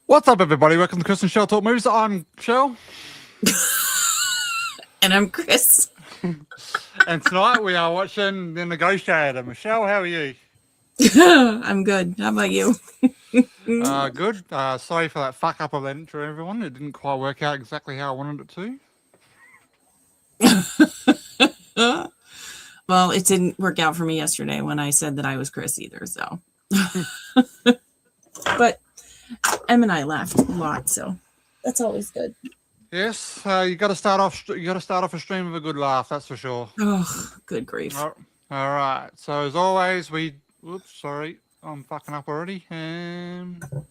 What's up, everybody? Welcome to Chris and Shell Talk Movies. I'm Shell. And I'm Chris. And tonight we are watching The Negotiator. Michelle, how are you? I'm good. How about you? Good. Sorry for that fuck up of the intro, everyone. It didn't quite work out exactly how I wanted it to. Well, it didn't work out for me yesterday when I said that I was Chris either, so. But Em and I laughed a lot, so that's always good. Yes, you got to start off. You got to start off a stream with a good laugh. That's for sure. Oh, good grief! All right. So as always, Whoops, sorry, I'm fucking up already. Oh,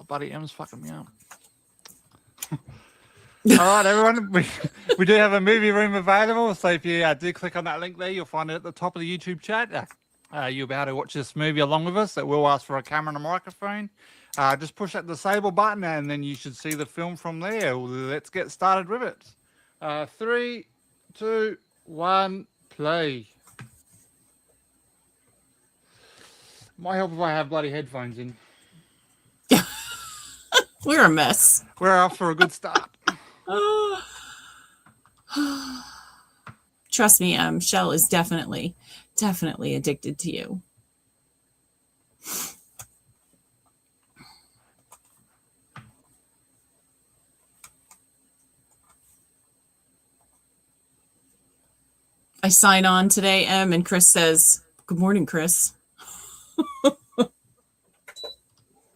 buddy, Em's fucking me up. All right, everyone, we do have a movie room available, so if you do click on that link there, you'll find it at the top of the YouTube chat. You'll be able to watch this movie along with us. It will ask for a camera and a microphone. Just push that disable button, and then you should see the film from there. Let's get started with it. 3, 2, 1, play. Might help if I have bloody headphones in. We're a mess. We're off for a good start. Trust me, Shell is definitely addicted to you. I sign on today, Em, and Chris says, "Good morning, Chris."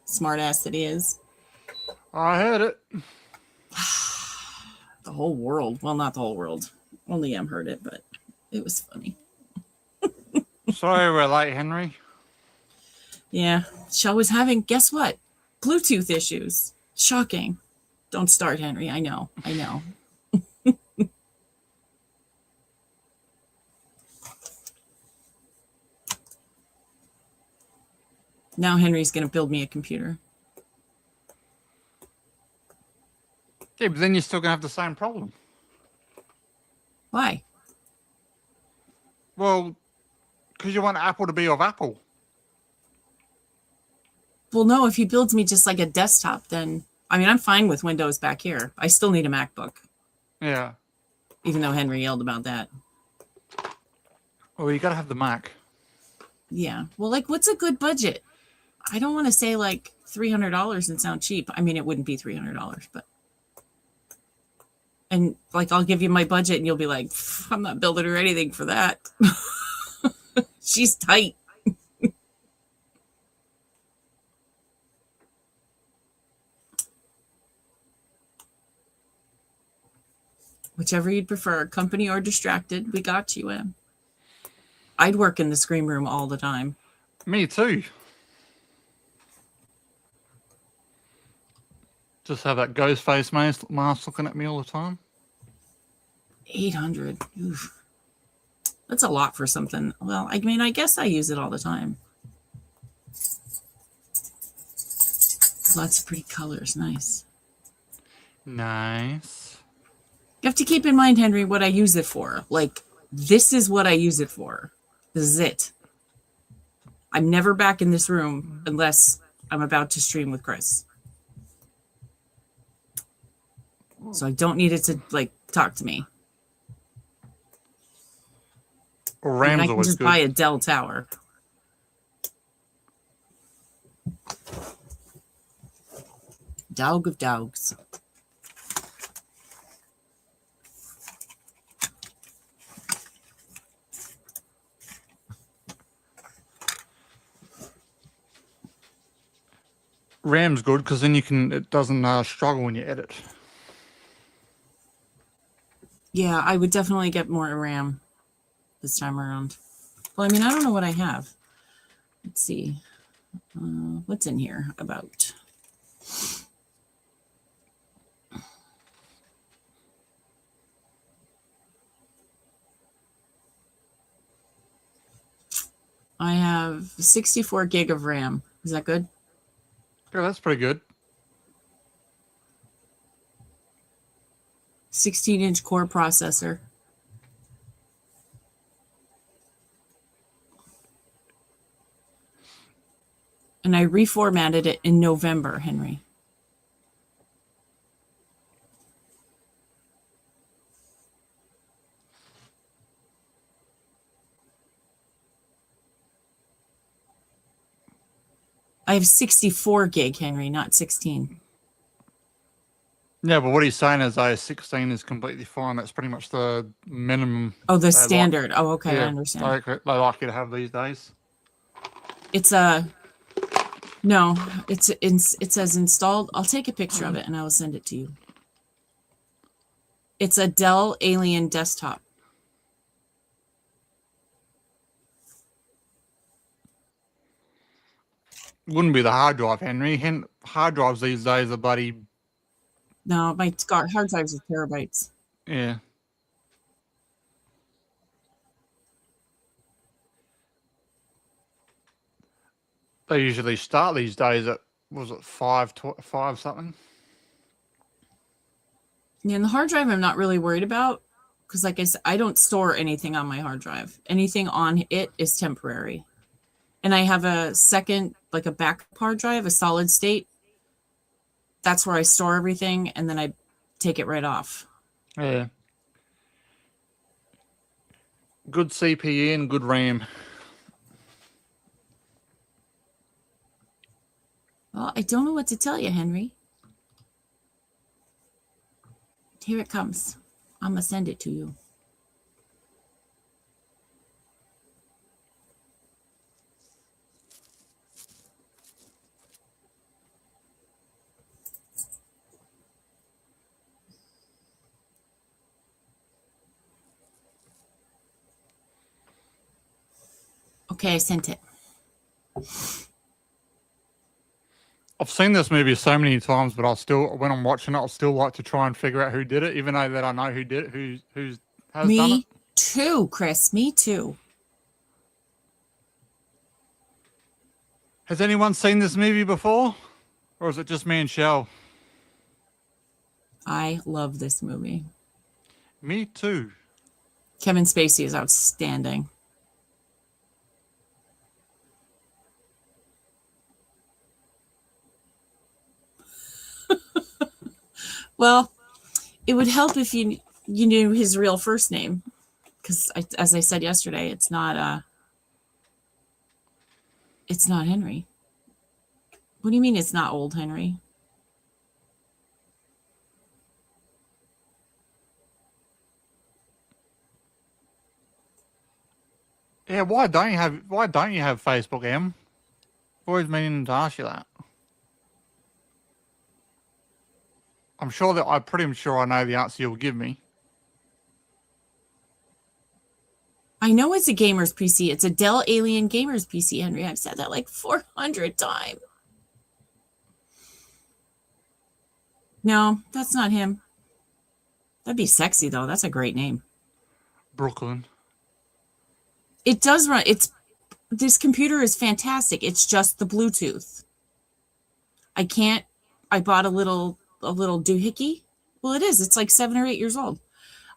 Smart ass that he is. I heard it. The whole world. Well, not the whole world. Only Em heard it, but it was funny. Sorry we're late, Henry. Yeah. Shell was having, guess what? Bluetooth issues. Shocking. Don't start, Henry. I know. Now Henry's going to build me a computer. Yeah, but then you're still going to have the same problem. Why? Well, because you want Apple to be of Apple. Well, no, if he builds me just like a desktop, then, I mean, I'm fine with Windows back here. I still need a MacBook. Yeah. Even though Henry yelled about that. Well, you got to have the Mac. Yeah. Well, like, what's a good budget? I don't want to say like $300 and sound cheap. I mean, it wouldn't be $300, but. And like, I'll give you my budget and you'll be like, I'm not building her anything for that. She's tight. Whichever you'd prefer, company or distracted, we got you, Em. I'd work in the scream room all the time. Me too. Just have that ghost face mask looking at me all the time. 800. Oof. That's a lot for something. Well, I mean, I guess I use it all the time. Lots of pretty colors. Nice. Nice. You have to keep in mind, Henry, what I use it for. Like, this is what I use it for. This is it. I'm never back in this room unless I'm about to stream with Chris. So I don't need it to, like, talk to me. RAM's I can always just good. buy a Dell tower. Dog of dogs. RAM's good because then it doesn't struggle when you edit. Yeah, I would definitely get more RAM this time around. Well, I mean, I don't know what I have. Let's see. What's in here about? I have 64 gig of RAM. Is that good? Yeah, that's pretty good. 16-inch core processor. And I reformatted it in November, Henry. I have 64 gig, Henry, not 16. Yeah, but what he's saying is 16 is completely fine. That's pretty much the minimum. Oh, the they standard. Oh, okay, I Yeah, understand. they like you to have these days. It's a no. It says installed. I'll take a picture of it and I will send it to you. It's a Dell Alien desktop. Wouldn't be the hard drive, Henry. Hard drives these days are bloody. No, my hard drives are terabytes. Yeah. They usually start these days at, was it 5 something? Yeah, and the hard drive I'm not really worried about because, like I said, I don't store anything on my hard drive. Anything on it is temporary. And I have a second, like a backup hard drive, a solid state. That's where I store everything, and then I take it right off. Yeah. Good CPU and good RAM. Well, I don't know what to tell you, Henry. Here it comes. I'm going to send it to you. Okay, I sent it. I've seen this movie so many times, but when I'm watching it, I'll still like to try and figure out who did it, even though that I know who did it, who has done it. Me too, Chris. Me too. Has anyone seen this movie before? Or is it just me and Shell? I love this movie. Me too. Kevin Spacey is outstanding. Well, it would help if you knew his real first name, because as I said yesterday, it's not Henry. What do you mean it's not old Henry? Yeah, why don't you have Facebook, Em? I've always meaning to ask you that. I'm pretty sure I know the answer you'll give me. I know it's a gamer's PC. It's a Dell Alien gamer's PC, Henry. I've said that like 400 times. No, that's not him. That'd be sexy, though. That's a great name. Brooklyn. It does run. This computer is fantastic. It's just the Bluetooth. I bought a little doohickey. Well, it is. It's like 7 or 8 years old.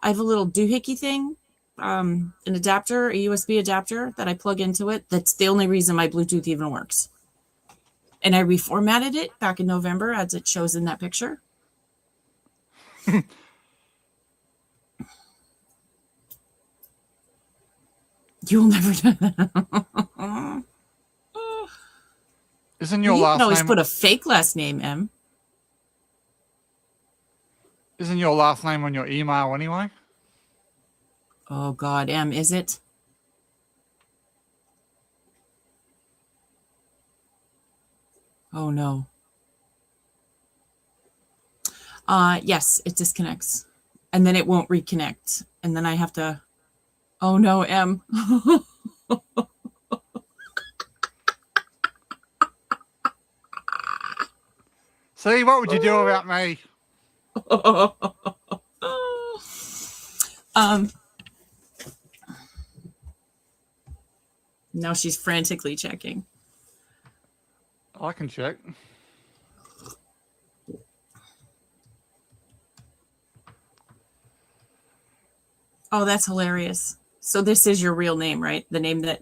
I have a little doohickey thing, an adapter, a USB adapter that I plug into it. That's the only reason my Bluetooth even works. And I reformatted it back in November, as it shows in that picture. You'll never know that. Isn't your You last can always name put a fake last name, M. Isn't your last name on your email anyway? Oh God, M, is it? Oh no. Yes, it disconnects. And then it won't reconnect. And then I have to, oh no, M. See, what would you do about me? Now she's frantically checking. I can check. Oh, that's hilarious. So this is your real name, right? The name that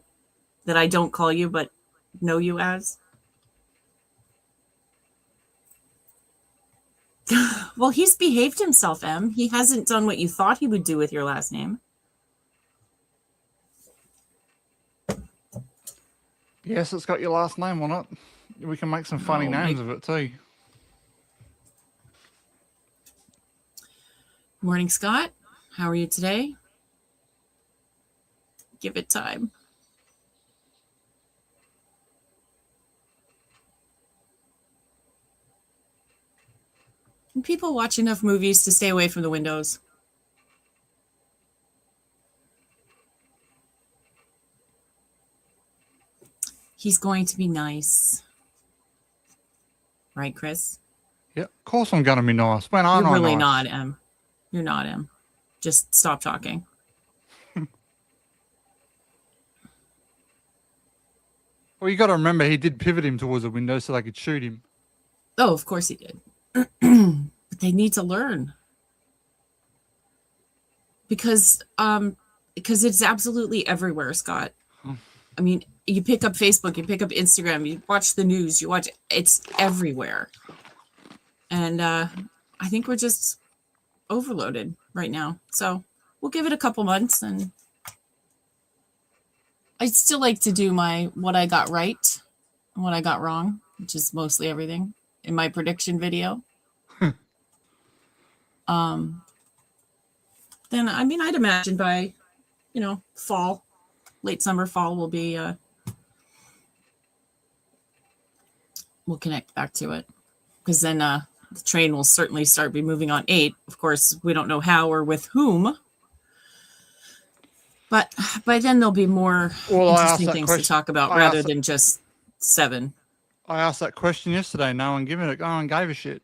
I don't call you but know you as? Well, he's behaved himself, Em. He hasn't done what you thought he would do with your last name. Yes, it's got your last name on it. We can make some funny names of it too. Morning, Scott. How are you today? Give it time. And people watch enough movies to stay away from the windows. He's going to be nice. Right, Chris? Yeah, of course I'm going to be nice. When aren't You're I really nice? not, Em. You're not, Em. Just stop talking. Well, you got to remember he did pivot him towards a window so they could shoot him. Oh, of course he did. But they need to learn. Because it's absolutely everywhere, Scott. I mean, you pick up Facebook, you pick up Instagram, you watch the news, it's everywhere. And I think we're just overloaded right now. So we'll give it a couple months, and I'd still like to do my what I got right and what I got wrong, which is mostly everything in my prediction video. Then I mean, I'd imagine by, fall, late summer, fall will be we'll connect back to it, because then the train will certainly start be moving on 8. Of course, we don't know how or with whom, but by then there'll be more interesting things to talk about rather than just 7. I asked that question yesterday. No one gave a shit.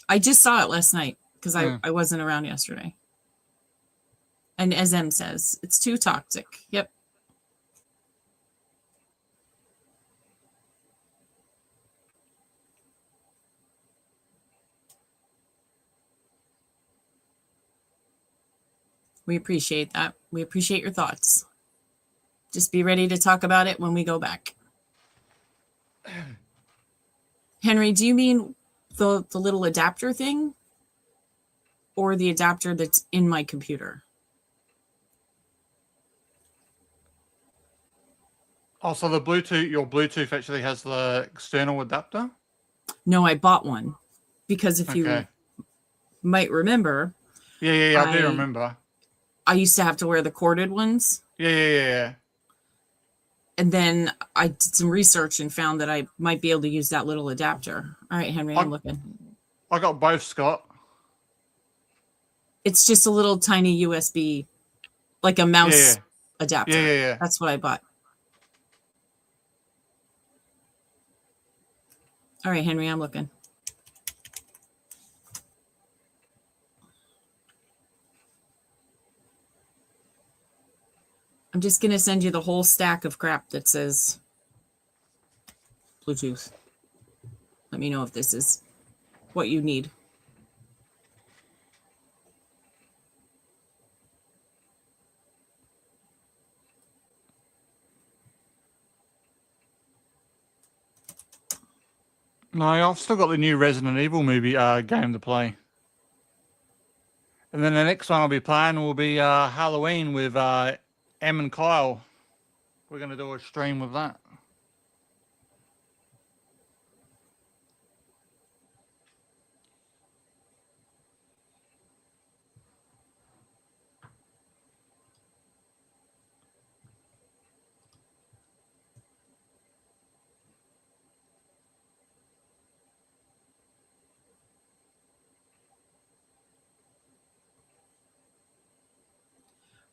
I just saw it last night because I wasn't around yesterday. And as Em says, it's too toxic. Yep. We appreciate that. We appreciate your thoughts. Just be ready to talk about it when we go back. Henry, do you mean the little adapter thing? Or the adapter that's in my computer? Oh, so your Bluetooth actually has the external adapter? No, I bought one. Because if you might remember. Yeah, I do remember. I used to have to wear the corded ones. Yeah. And then I did some research and found that I might be able to use that little adapter. All right, Henry, I'm looking. I got both, Scott. It's just a little tiny USB, like a mouse adapter. Yeah. That's what I bought. All right, Henry, I'm looking. I'm just going to send you the whole stack of crap that says Bluetooth. Let me know if this is what you need. No, I've still got the new Resident Evil movie game to play. And then the next one I'll be playing will be Halloween with Em and Kyle. We're going to do a stream with that.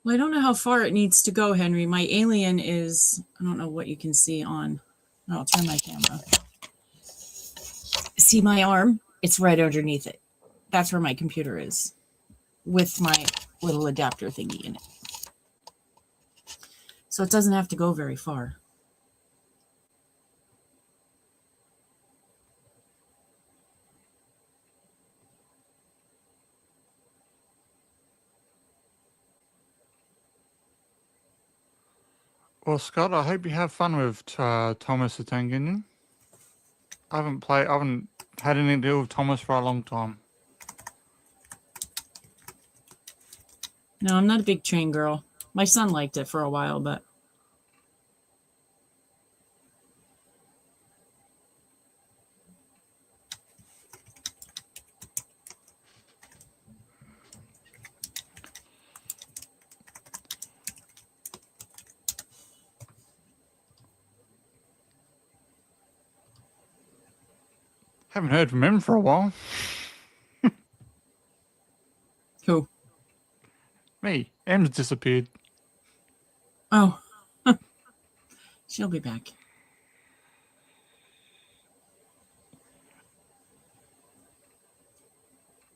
Well, I don't know how far it needs to go, Henry. My alien is, I don't know what you can see on. I'll turn my camera. See my arm? It's right underneath it. That's where my computer is, with my little adapter thingy in it. So it doesn't have to go very far. Well, Scott, I hope you have fun with Thomas the Tank Engine. I haven't had anything to do with Thomas for a long time. No, I'm not a big train girl. My son liked it for a while, but Haven't heard from him for a while. who? Me. Em's disappeared. Oh, she'll be back.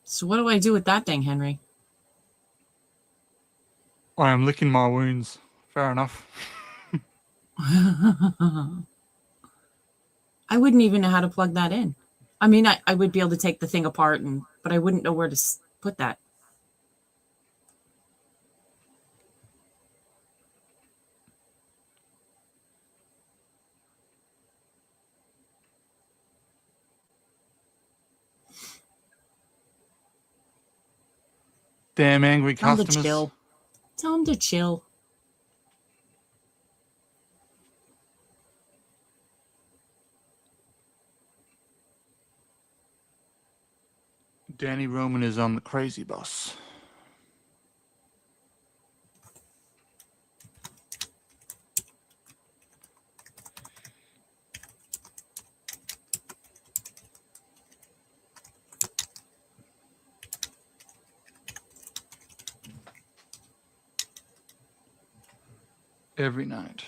So what do I do with that thing, Henry? I am licking my wounds. Fair enough. I wouldn't even know how to plug that in. I mean, I would be able to take the thing apart, but I wouldn't know where to put that. Damn angry Tell him to customers. chill. Tell him to chill. Danny Roman is on the crazy bus. Every night.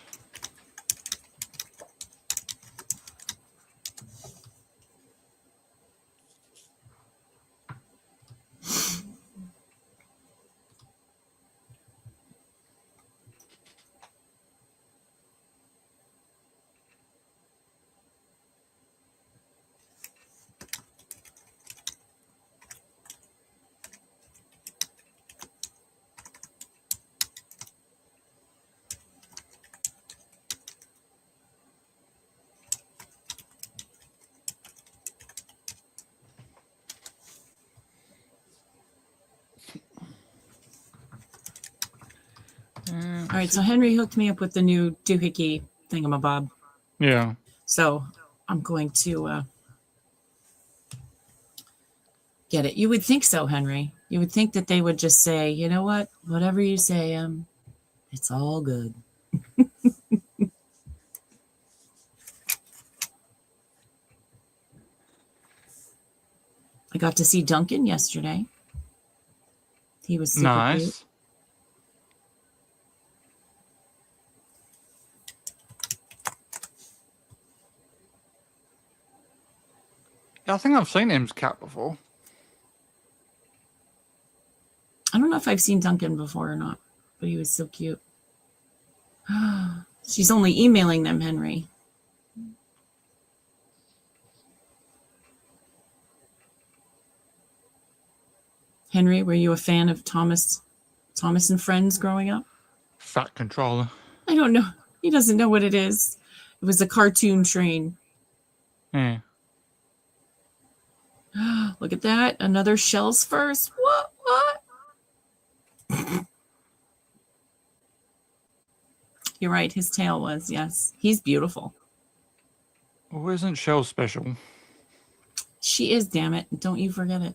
All right, so Henry hooked me up with the new doohickey thingamabob. Yeah. So I'm going to get it. You would think so, Henry. You would think that they would just say, you know what? Whatever you say, it's all good. I got to see Duncan yesterday. He was super Nice. cute. Yeah, I think I've seen Em's cat before. I don't know if I've seen Duncan before or not, but he was so cute. She's only emailing them, Henry. Henry, were you a fan of Thomas and Friends growing up? Fat controller. I don't know. He doesn't know what it is. It was a cartoon train. Yeah. Look at that. Another shells first. What? You're right. His tail was, yes. He's beautiful. Well, isn't Shell special? She is, damn it. Don't you forget it.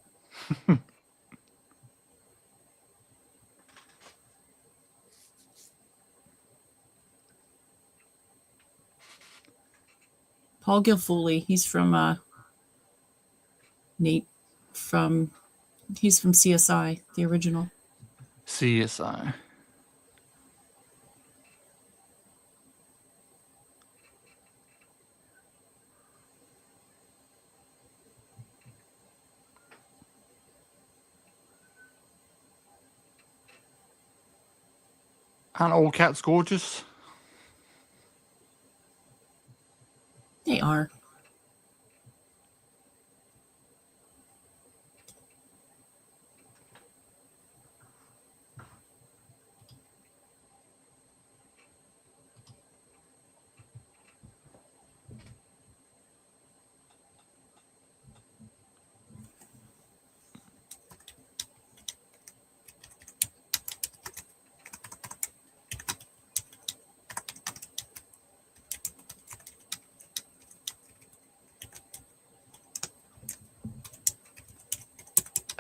Paul Gilfooly. He's from Nate he's from CSI, the original. CSI. Aren't all cats gorgeous? They are.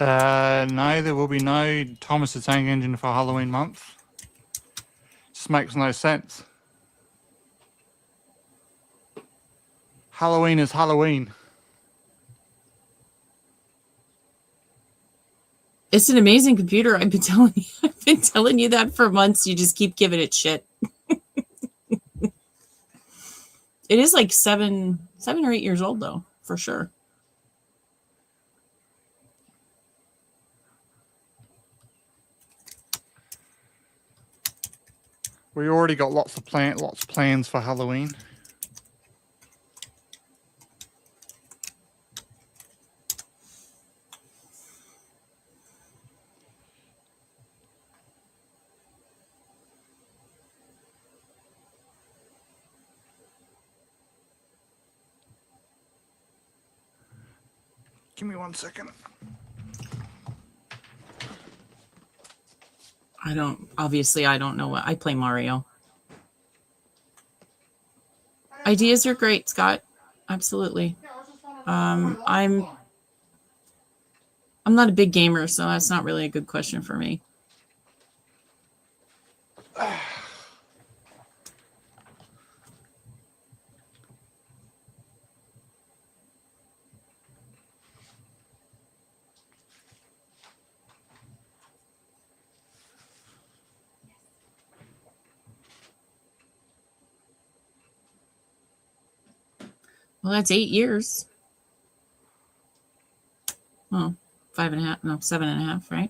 No, there will be no Thomas the Tank Engine for Halloween month. Just makes no sense. Halloween is Halloween. It's an amazing computer. I've been telling you that for months. You just keep giving it shit. It is like 7 or 8 years old though, for sure. We already got lots of plans for Halloween. Give me 1 second. I don't know what I play Mario. Ideas are great, Scott. Absolutely. I'm not a big gamer, so that's not really a good question for me. Well, that's 8 years. Oh, 5.5, no, 7.5, right?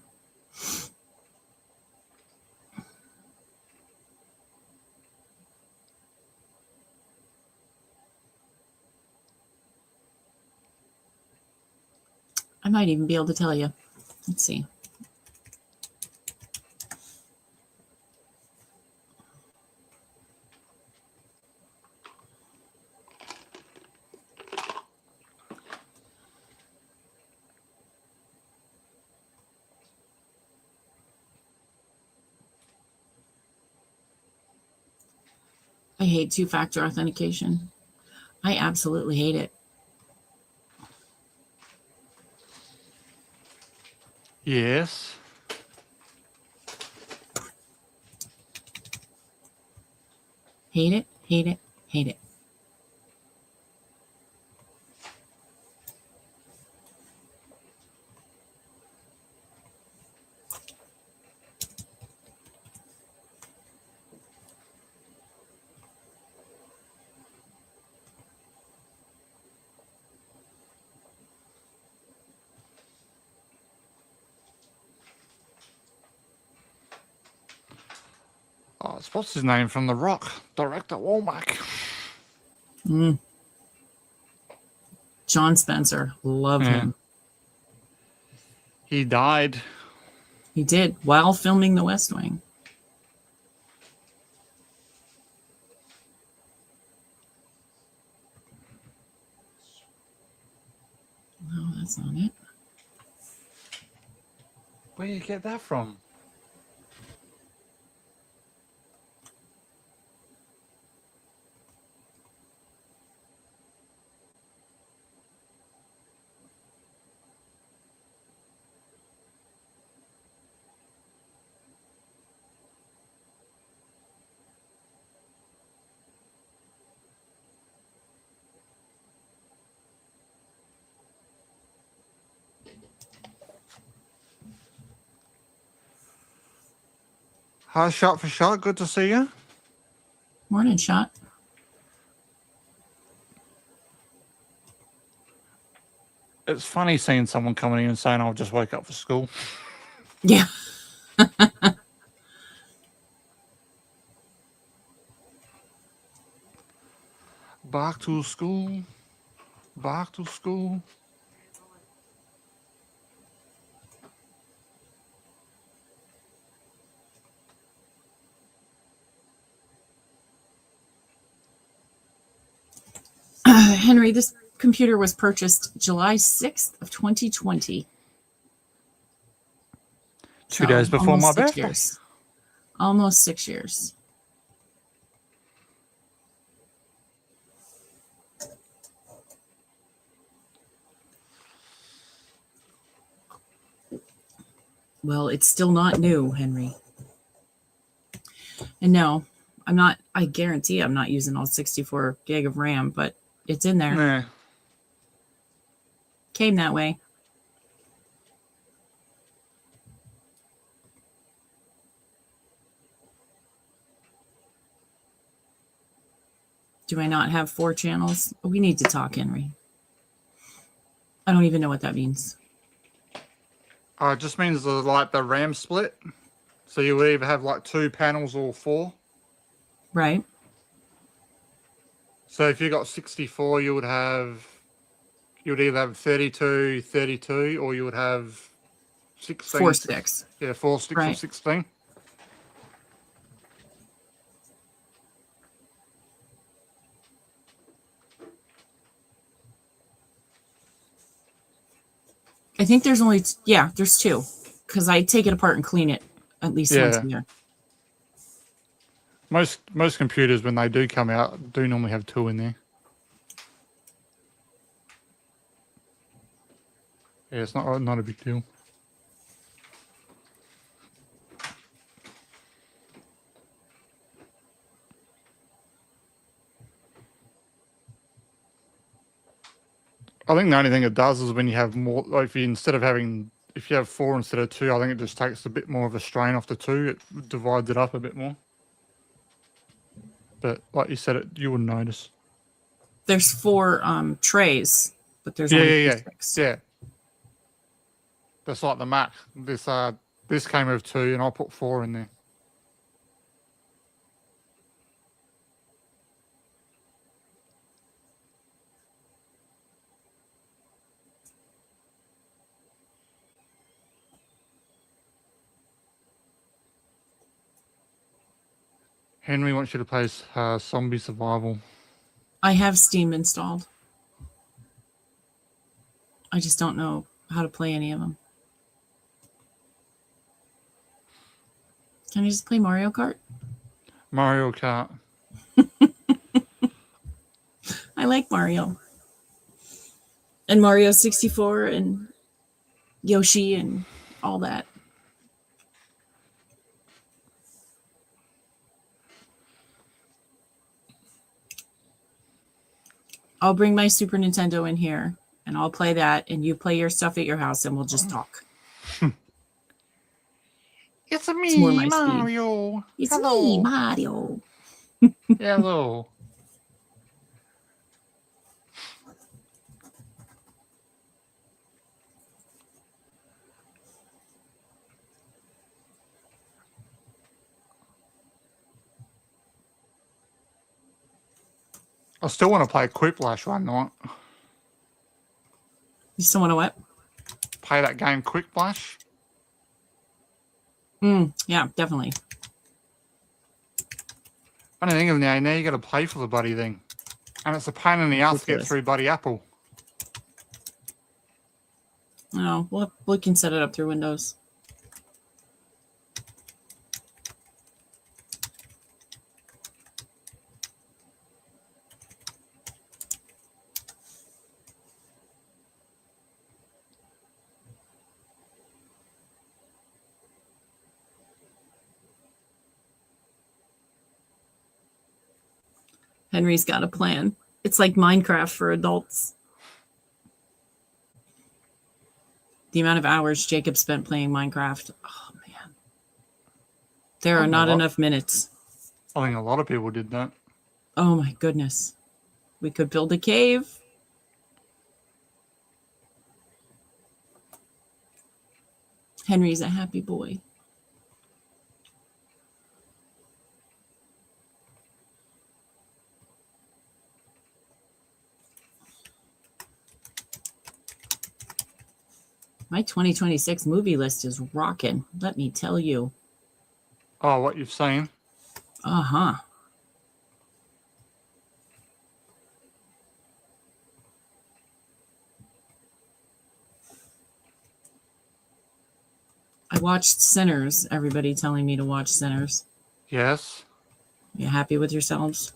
I might even be able to tell you. Let's see. I hate two-factor authentication. I absolutely hate it. Yes. Hate it, hate it, hate it. Oh, what's his name from The Rock? Director Womack. John Spencer. Love him. He died. He did while filming The West Wing. No, that's not it. Where do you get that from? Hi, Shot for Shot. Good to see you. Morning, Shot. It's funny seeing someone coming in and saying, "I'll just wake up for school." Yeah. Back to school. Back to school. Henry, this computer was purchased July 6th of 2020. 2 days before my birthday. Years. Almost 6 years. Well, it's still not new, Henry. And no, I'm not, I guarantee I'm not using all 64 gig of RAM, but it's in there. Nah. Came that way. Do I not have 4 channels? We need to talk, Henry. I don't even know what that means. It just means the RAM split. So you would either have like 2 panels or 4. Right. So if you got 64, you would either have 32, 32, or you would have 16. 4 sticks. Yeah, 4 sticks Right. of 16. I think there's only, there's 2. Because I take it apart and clean it at least once a year. Most computers, when they do come out, do normally have 2 in there. Yeah, it's not a big deal. I think the only thing it does is when you have more, like if you have 4 instead of 2, I think it just takes a bit more of a strain off the 2. It divides it up a bit more. But like you said, you wouldn't notice. There's 4 trays, but there's only 2 sticks. Yeah. That's like the Mac. This came with 2, and I'll put 4 in there. Henry wants you to play Zombie Survival. I have Steam installed. I just don't know how to play any of them. Can I just play Mario Kart? Mario Kart. I like Mario. And Mario 64 and Yoshi and all that. I'll bring my Super Nintendo in here and I'll play that and you play your stuff at your house and we'll just talk. It's me, Mario. It's Hello. me, Mario. Hello. I still want to play Quiplash one night. You still want to what? Play that game Quiplash. Yeah, definitely. Funny thing is now you got to pay for the bloody thing. And it's a pain in the ass to get through bloody Apple. Oh, well, we can set it up through Windows. Henry's got a plan. It's like Minecraft for adults. The amount of hours Jacob spent playing Minecraft. Oh, man. There are not enough minutes. I think a lot of people did that. Oh, my goodness. We could build a cave. Henry's a happy boy. My 2026 movie list is rocking, let me tell you. Oh, what you've seen? Uh-huh. I watched Sinners. Everybody telling me to watch Sinners. Yes. You happy with yourselves?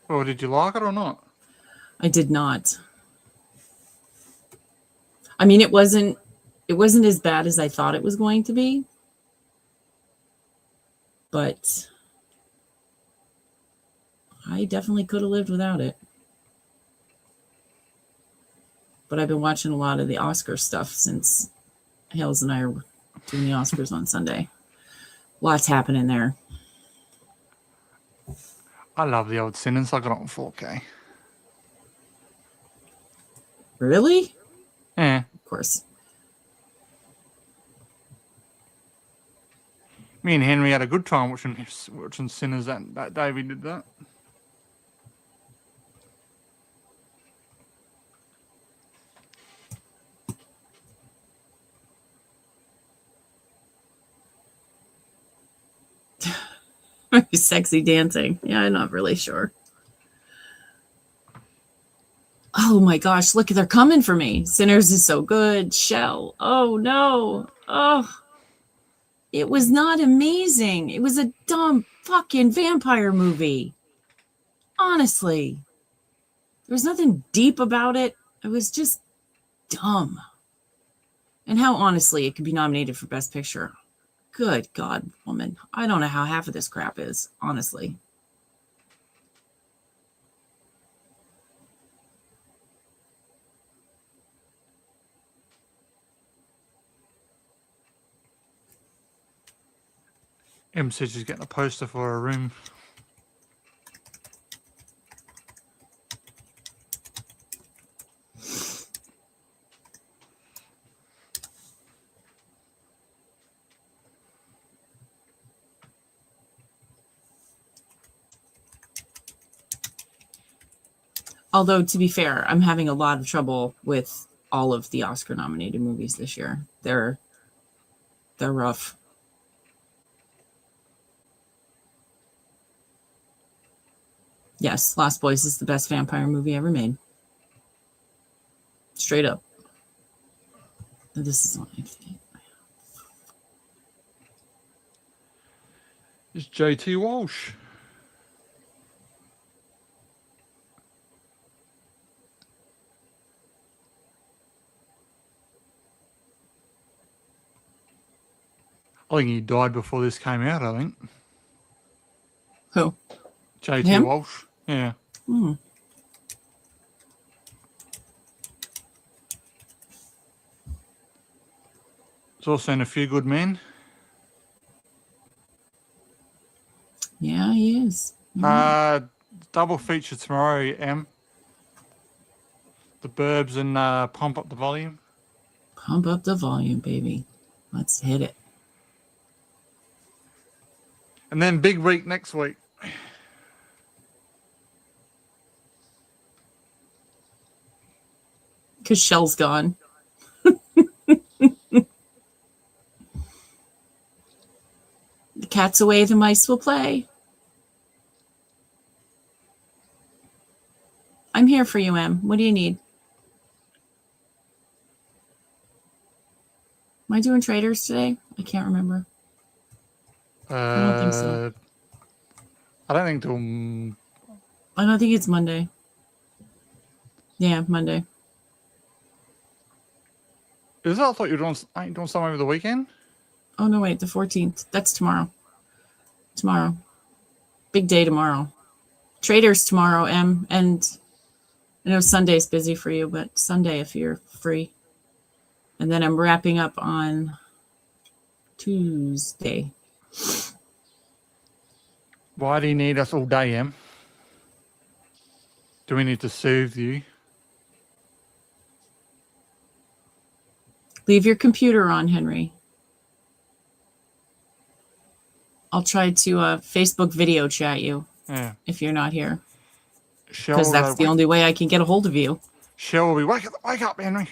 Well, did you like it or not? I did not. I mean, it wasn't It wasn't as bad as I thought it was going to be, but I definitely could have lived without it. But I've been watching a lot of the Oscar stuff since Hales and I are doing the Oscars on Sunday. Lots happening there. I love the old Sinners. I got it on 4K. Really? Yeah. Of course. Me and Henry had a good time watching Sinners that day we did that. Sexy dancing. Yeah, I'm not really sure. Oh my gosh, look, they're coming for me. Sinners is so good. Shell. Oh no. Oh. It was not amazing. It was a dumb fucking vampire movie. Honestly. There was nothing deep about it. It was just dumb. And how honestly it could be nominated for Best Picture. Good God, woman. I don't know how half of this crap is, honestly. Em said she's getting a poster for her room. Although, to be fair, I'm having a lot of trouble with all of the Oscar-nominated movies this year. They're rough. Yes, Lost Boys is the best vampire movie ever made. Straight up. This is what I think. It's JT Walsh. I think he died before this came out, I think. Who? JT Him? Walsh. Yeah. Hmm. He's also in A Few Good Men. Yeah, he is. Double feature tomorrow, Em. The Burbs and Pump Up the Volume. Pump up the volume, baby. Let's hit it. And then big week next week. Because Shell's gone. The cat's away, the mice will play. I'm here for you, Em. What do you need? Am I doing traders today? I can't remember. I don't think so. I don't think till... I don't think it's Monday. Yeah, Monday. Is that? I thought you were doing something over the weekend? Oh, no, wait. The 14th. That's tomorrow. Tomorrow. Big day tomorrow. Traders tomorrow, Em. And I know Sunday's busy for you, but Sunday if you're free. And then I'm wrapping up on Tuesday. Why do you need us all day, Em? Do we need to soothe you? Leave your computer on, Henry. I'll try to Facebook video chat you if you're not here. Because that's the only way I can get a hold of you. Shall we wake up, Henry?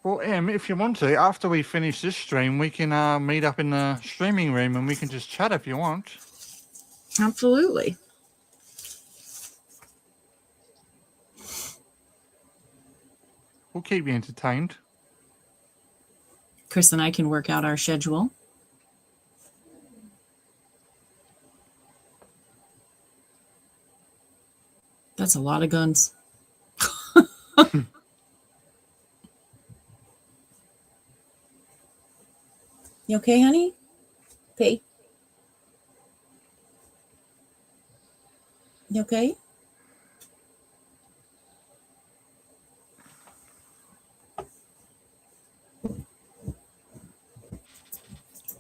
Well, Em, if you want to, after we finish this stream, we can meet up in the streaming room and we can just chat if you want. Absolutely. We'll keep you entertained. Chris and I can work out our schedule. That's a lot of guns. You okay, honey? Okay. You okay?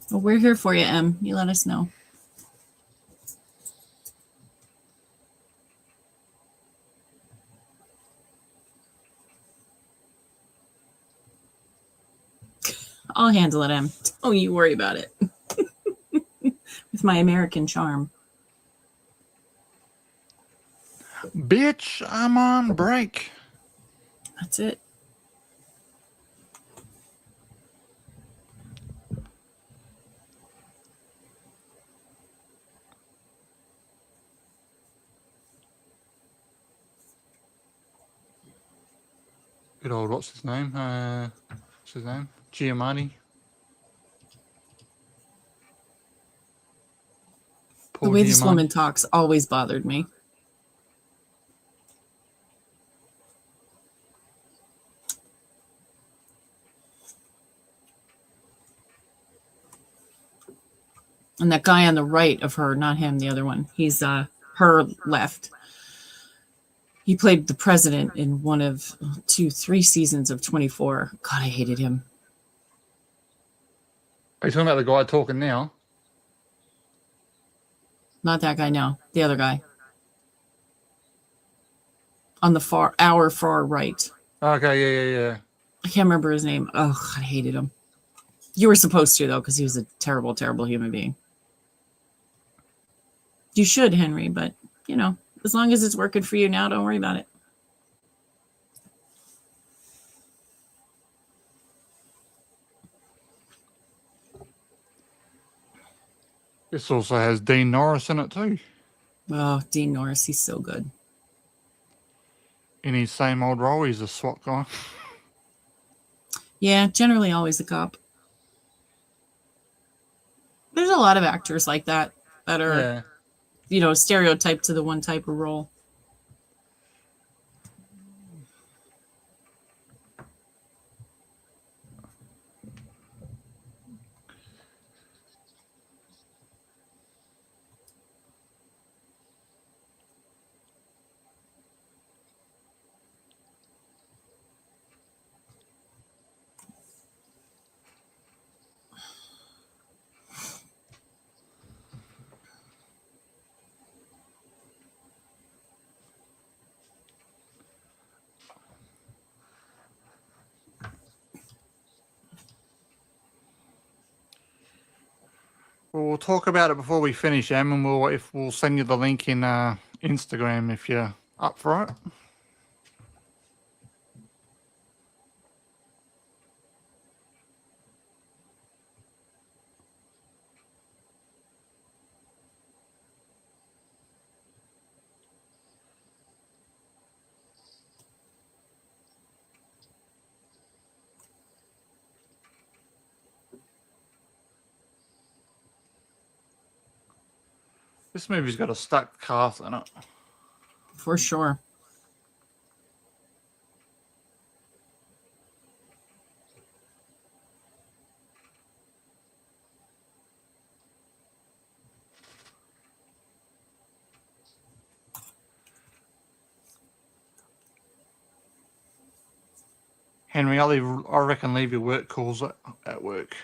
Well, we're here for you, Em. You let us know. I'll handle it, Em. Don't you worry about it. With my American charm. Bitch, I'm on break. That's it. Good old, what's his name? Giamatti. The way this woman talks always bothered me. And that guy on the right of her, not him, the other one. He's her left. He played the president in one of 3 seasons of 24. God, I hated him. Are you talking about the guy talking now? Not that guy, no. The other guy. On the our far right. Okay, yeah. I can't remember his name. Oh, I hated him. You were supposed to, though, because he was a terrible, terrible human being. You should, Henry, but, you know, as long as it's working for you now, don't worry about it. This also has Dean Norris in it too. Oh, Dean Norris, he's so good. In his same old role, he's a SWAT guy. Yeah, generally always a cop. There's a lot of actors like that are, you know, stereotyped to the one type of role. Well, we'll talk about it before we finish, Em, and we'll send you the link in Instagram if you're up for it. This movie's got a stacked cast in it. For sure. Henry, I reckon leave your work calls at work.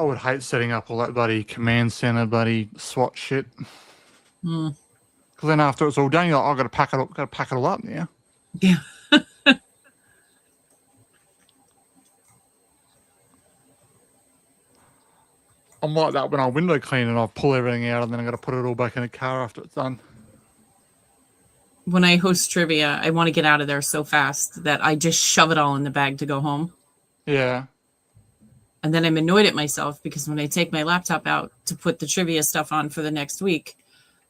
I would hate setting up all that bloody command center, bloody SWAT shit. Hmm. Because then after it's all done, you're like, I've got to pack it all up now. Yeah. I'm like that when I window clean and I pull everything out and then I got to put it all back in the car after it's done. When I host trivia, I want to get out of there so fast that I just shove it all in the bag to go home. Yeah. And then I'm annoyed at myself because when I take my laptop out to put the trivia stuff on for the next week,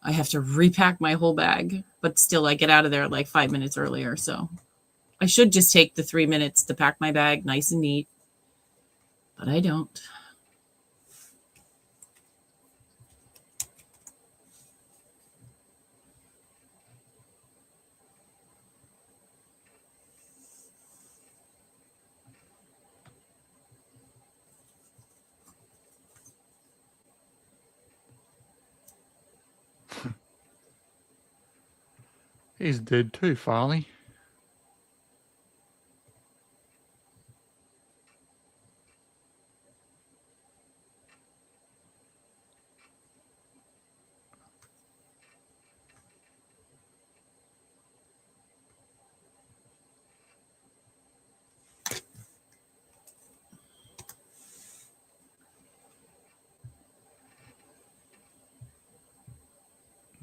I have to repack my whole bag. But still, I get out of there like 5 minutes earlier. So I should just take the 3 minutes to pack my bag nice and neat. But I don't. He's dead too, Farley.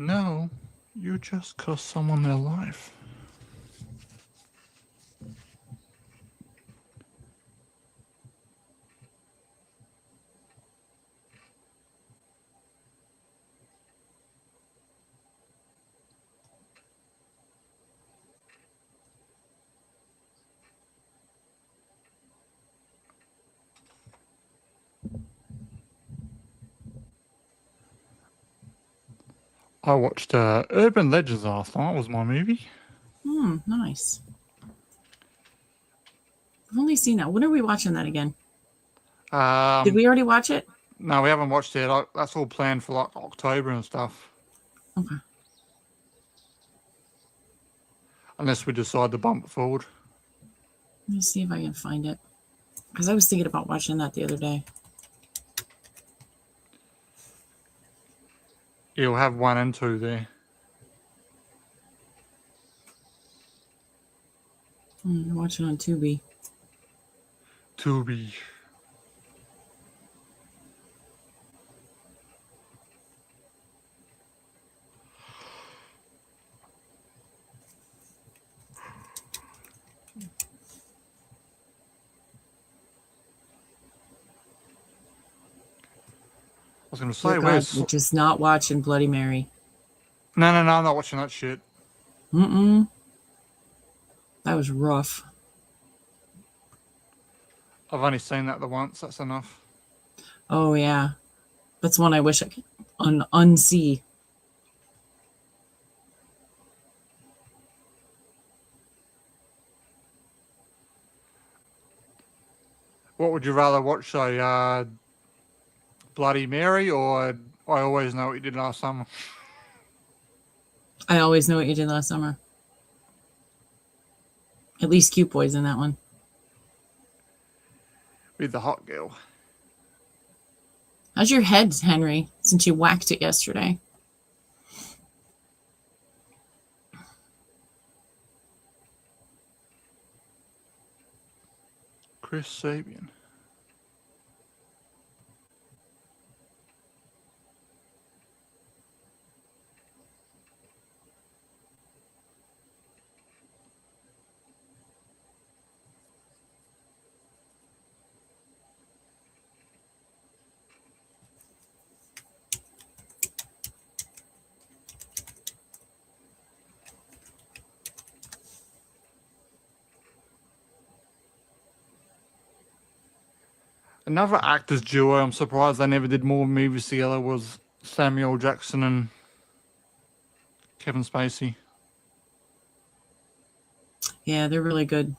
No, you just cost someone their life. I watched Urban Legends last night. Was my movie. Nice. I've only seen that. When are we watching that again? Did we already watch it? No, we haven't watched it. That's all planned for like October and stuff. Okay. Unless we decide to bump it forward. Let me see if I can find it. Because I was thinking about watching that the other day. You'll have 1 and 2 there. I'm watching on Tubi. Tubi. I was going to say, Dear God, where's... we're just not watching Bloody Mary. No, I'm not watching that shit. That was rough. I've only seen that the once. That's enough. Oh, yeah. That's one I wish I could unsee. What would you rather watch, though? Bloody Mary or I Always Know What You Did Last Summer? I Always Know What You Did Last Summer. At least Cute Boy's in that one. With the hot girl. How's your head, Henry, since you whacked it yesterday? Chris Sabian. Another actors duo I'm surprised they never did more movies together was Samuel Jackson and Kevin Spacey. Yeah, they're really good.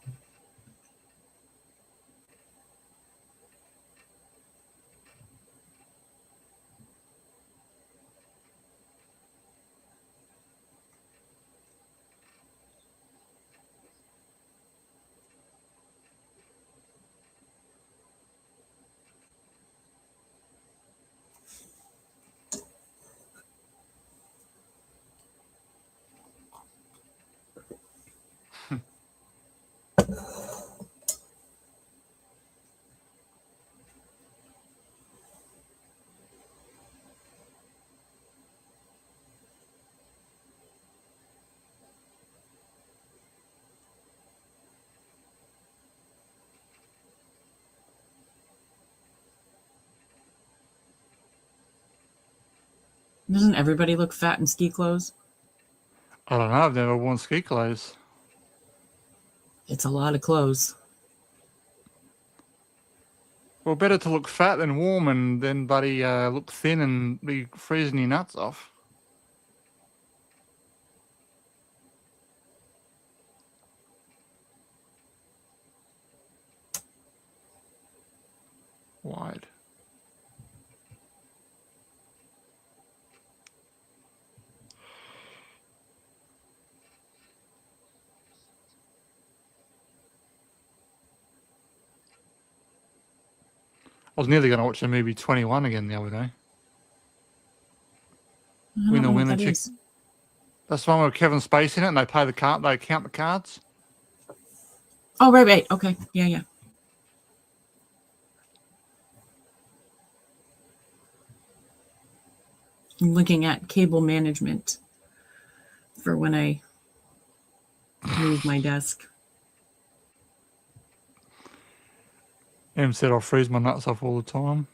Doesn't everybody look fat in ski clothes? I don't know. I've never worn ski clothes. It's a lot of clothes. Well, better to look fat than warm and then buddy look thin and be freezing your nuts off. Wide. I was nearly going to watch the movie 21 again the other day. I don't Winner, know what winner, that chick. is. That's the one with Kevin Spacey in it, and they play the card. They count the cards. Oh, right. Okay. Yeah. I'm looking at cable management for when I move my desk. Em said I'll freeze my nuts off all the time.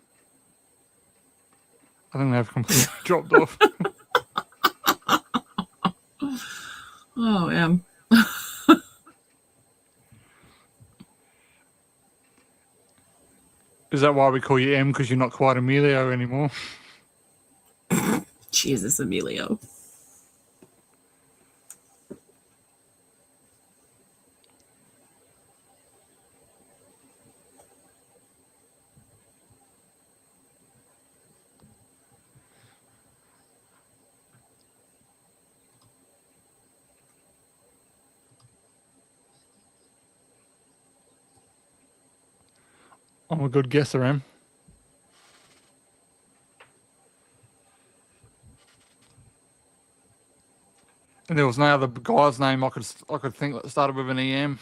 I think they've completely dropped off. Oh, Em. Is that why we call you M? Because you're not quite Emilio anymore? Jesus, Emilio. I'm a good guesser, Em. And there was no other guy's name I could think that started with an EM.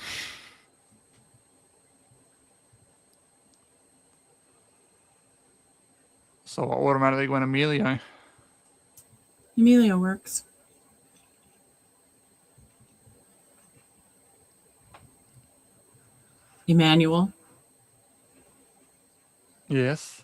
So I automatically went Emilio. Emilio works. Emmanuel. Yes.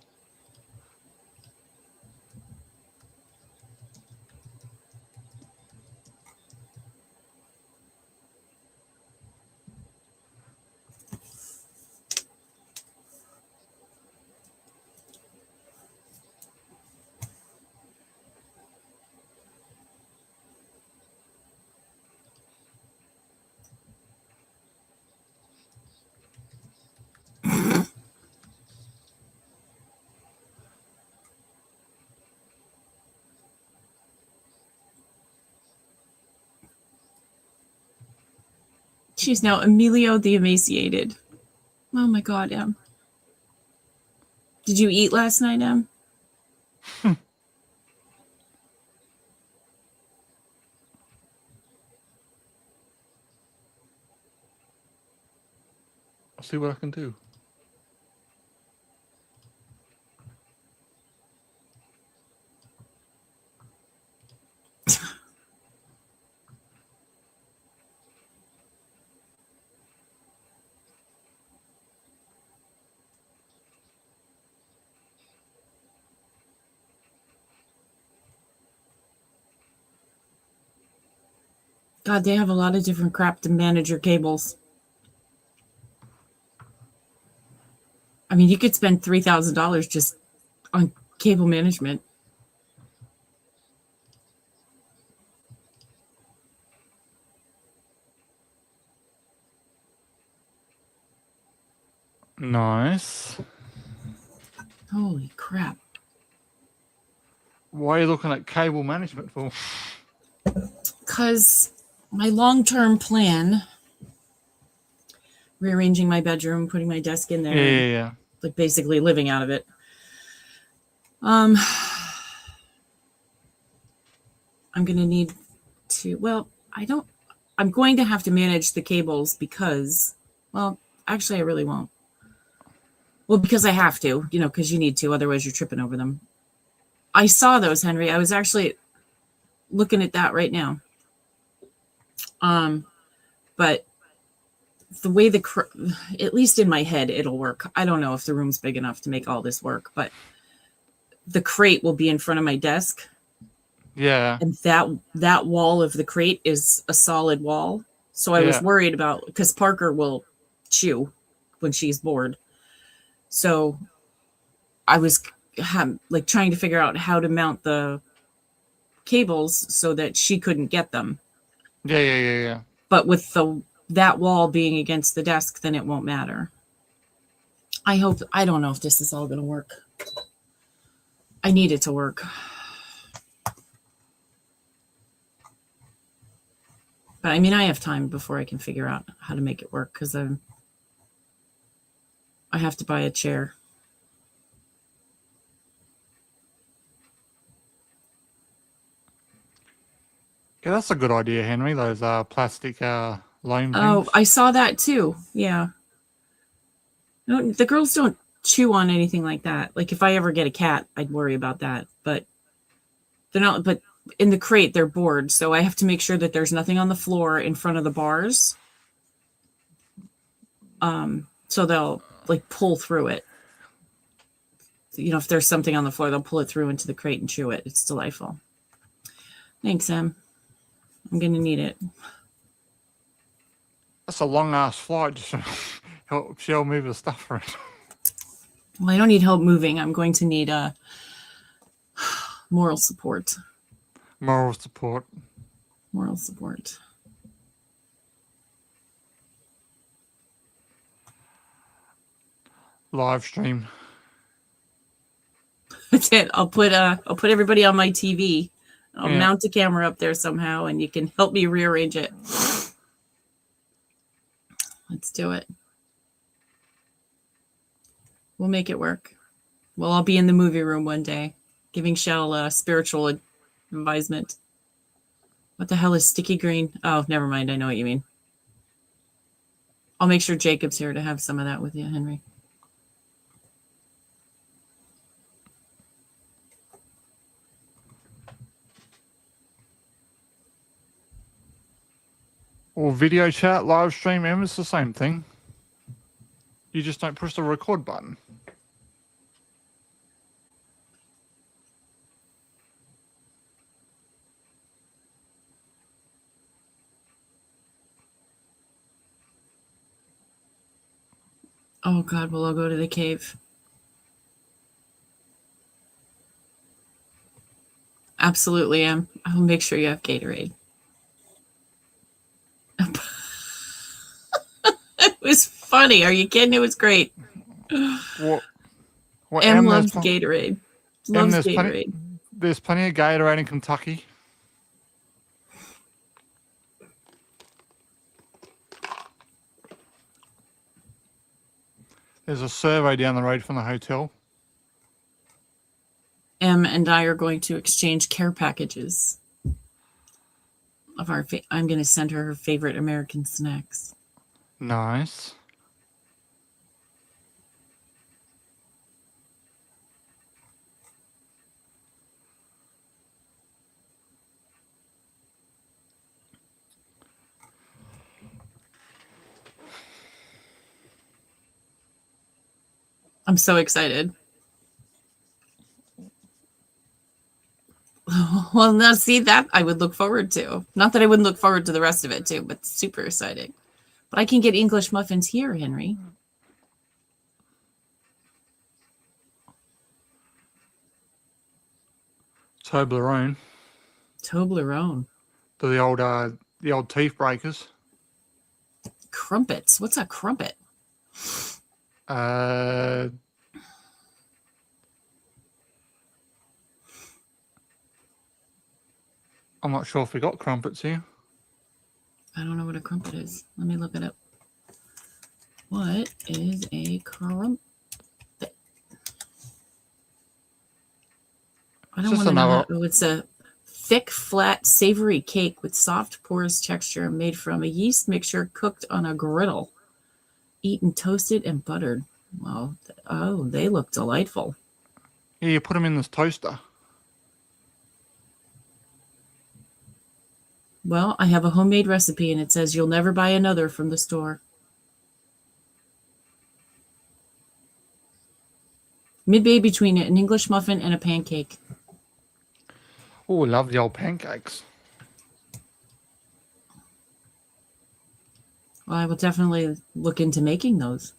She's now Emilio the Emaciated. Oh my God, Em. Did you eat last night, Em? I'll see what I can do. God, they have a lot of different crap to manage your cables. I mean, you could spend $3,000 just on cable management. Nice. Holy crap. Why are you looking at cable management for? Because my long-term plan, rearranging my bedroom, putting my desk in there, Yeah. like basically living out of it. I'm going to need to, I'm going to have to manage the cables because, actually I really won't. Well, because I have to, because you need to, otherwise you're tripping over them. I saw those, Henry. I was actually looking at that right now. But the way at least in my head, it'll work. I don't know if the room's big enough to make all this work, but the crate will be in front of my desk Yeah. and that wall of the crate is a solid wall. So I was Yeah. worried about, because Parker will chew when she's bored. So I was like trying to figure out how to mount the cables so that she couldn't get them. Yeah. Yeah. Yeah. Yeah. But with that wall being against the desk, then it won't matter. I don't know if this is all going to work. I need it to work. But I mean, I have time before I can figure out how to make it work, because I have to buy a chair. Yeah, that's a good idea, Henry. Those plastic loam Oh, things. I saw that too. Yeah. No, the girls don't chew on anything like that. Like if I ever get a cat, I'd worry about that. But they're not. But in the crate, they're bored, so I have to make sure that there's nothing on the floor in front of the bars. So they'll like pull through it. You know, if there's something on the floor, they'll pull it through into the crate and chew it. It's delightful. Thanks, Em. I'm gonna need it. That's a long ass flight. Just help she'll move the stuff around. Well, I don't need help moving. I'm going to need moral support. Moral support. Moral support. Live stream. That's it. I'll put everybody on my TV. I'll Yeah. mount a camera up there somehow, and you can help me rearrange it. Let's do it. We'll make it work. We'll all be in the movie room one day, giving Shell spiritual advisement. What the hell is sticky green? Oh, never mind. I know what you mean. I'll make sure Jacob's here to have some of that with you, Henry. Or video chat, live stream, it's the same thing. You just don't push the record button. Oh God, will I go to the cave? Absolutely, Em. I'll make sure you have Gatorade. It was funny. Are you kidding? It was great. What? Em loves Gatorade. Loves Gatorade. There's plenty of Gatorade in Kentucky. There's a survey down the road from the hotel. Em and I are going to exchange care packages of our. I'm going to send her favorite American snacks. Nice. I'm so excited. Well, now see that I would look forward to. Not that I wouldn't look forward to the rest of it too, but super exciting. But I can get English muffins here, Henry. Toblerone. Toblerone. The old teeth breakers. Crumpets. What's a crumpet? I'm not sure if we got crumpets here. I don't know what a crumpet is. Let me look it up. What is a crumpet? I don't want to know. Oh, it's a thick, flat, savory cake with soft, porous texture made from a yeast mixture cooked on a griddle. Eaten toasted and buttered. Well, oh, they look delightful. Yeah, you put them in this toaster. Well, I have a homemade recipe, and it says you'll never buy another from the store. Midway between an English muffin and a pancake. Oh, love the old pancakes. Well, I will definitely look into making those.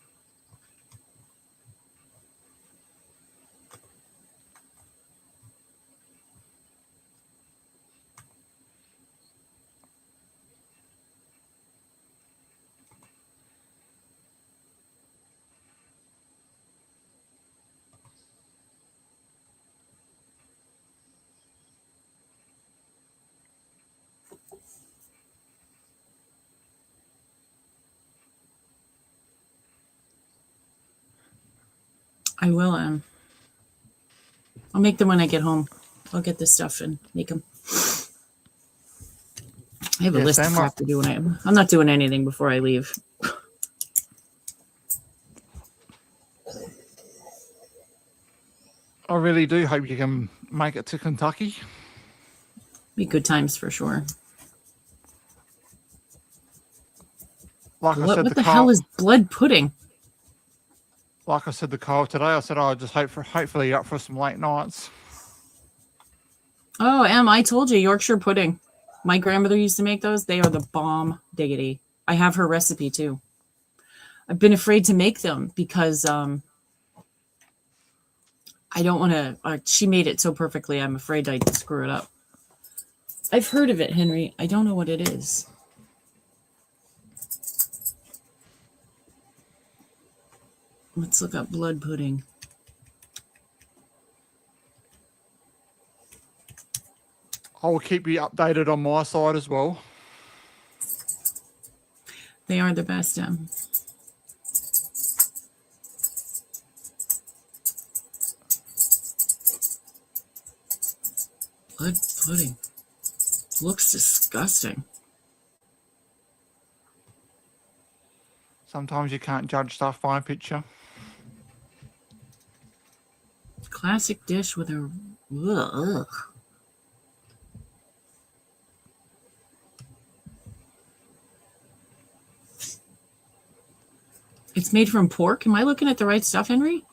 I will. I'll make them when I get home. I'll get this stuff and make them. I have a Yeah, list of same. crap to do when I'm not doing anything before I leave. I really do hope you can make it to Kentucky. Be good times for sure. Like I said, What the hell is blood pudding? Like I said, the Kyle today, I said, I just hopefully you're up for some late nights. Oh, I told you, Yorkshire pudding. My grandmother used to make those. They are the bomb diggity. I have her recipe too. I've been afraid to make them because I don't want to. She made it so perfectly. I'm afraid I'd screw it up. I've heard of it, Henry. I don't know what it is. Let's look up blood pudding. I will keep you updated on my side as well. They are the best. Blood pudding. Looks disgusting. Sometimes you can't judge stuff by a picture. Classic dish with a. Ugh. It's made from pork. Am I looking at the right stuff, Henry?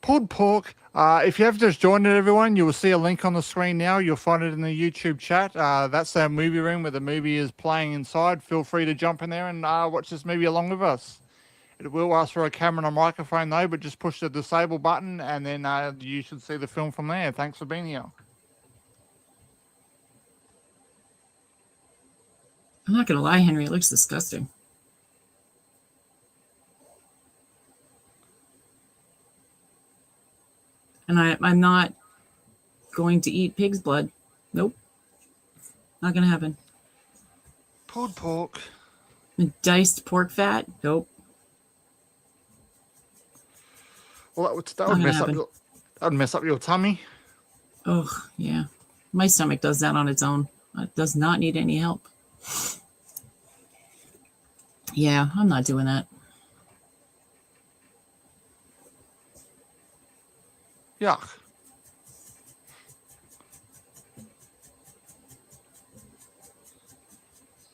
Pulled pork. If you have just joined it, everyone, you will see a link on the screen now. You'll find it in the YouTube chat. That's our movie room where the movie is playing inside. Feel free to jump in there and watch this movie along with us. It will ask for a camera and a microphone though, but just push the disable button and then you should see the film from there. Thanks for being here. I'm not going to lie, Henry. It looks disgusting. And I'm not going to eat pig's blood. Nope. Not going to happen. Pulled pork. And diced pork fat? Nope. Well, that would mess up your tummy. Oh, yeah. My stomach does that on its own. It does not need any help. Yeah, I'm not doing that. Yuck.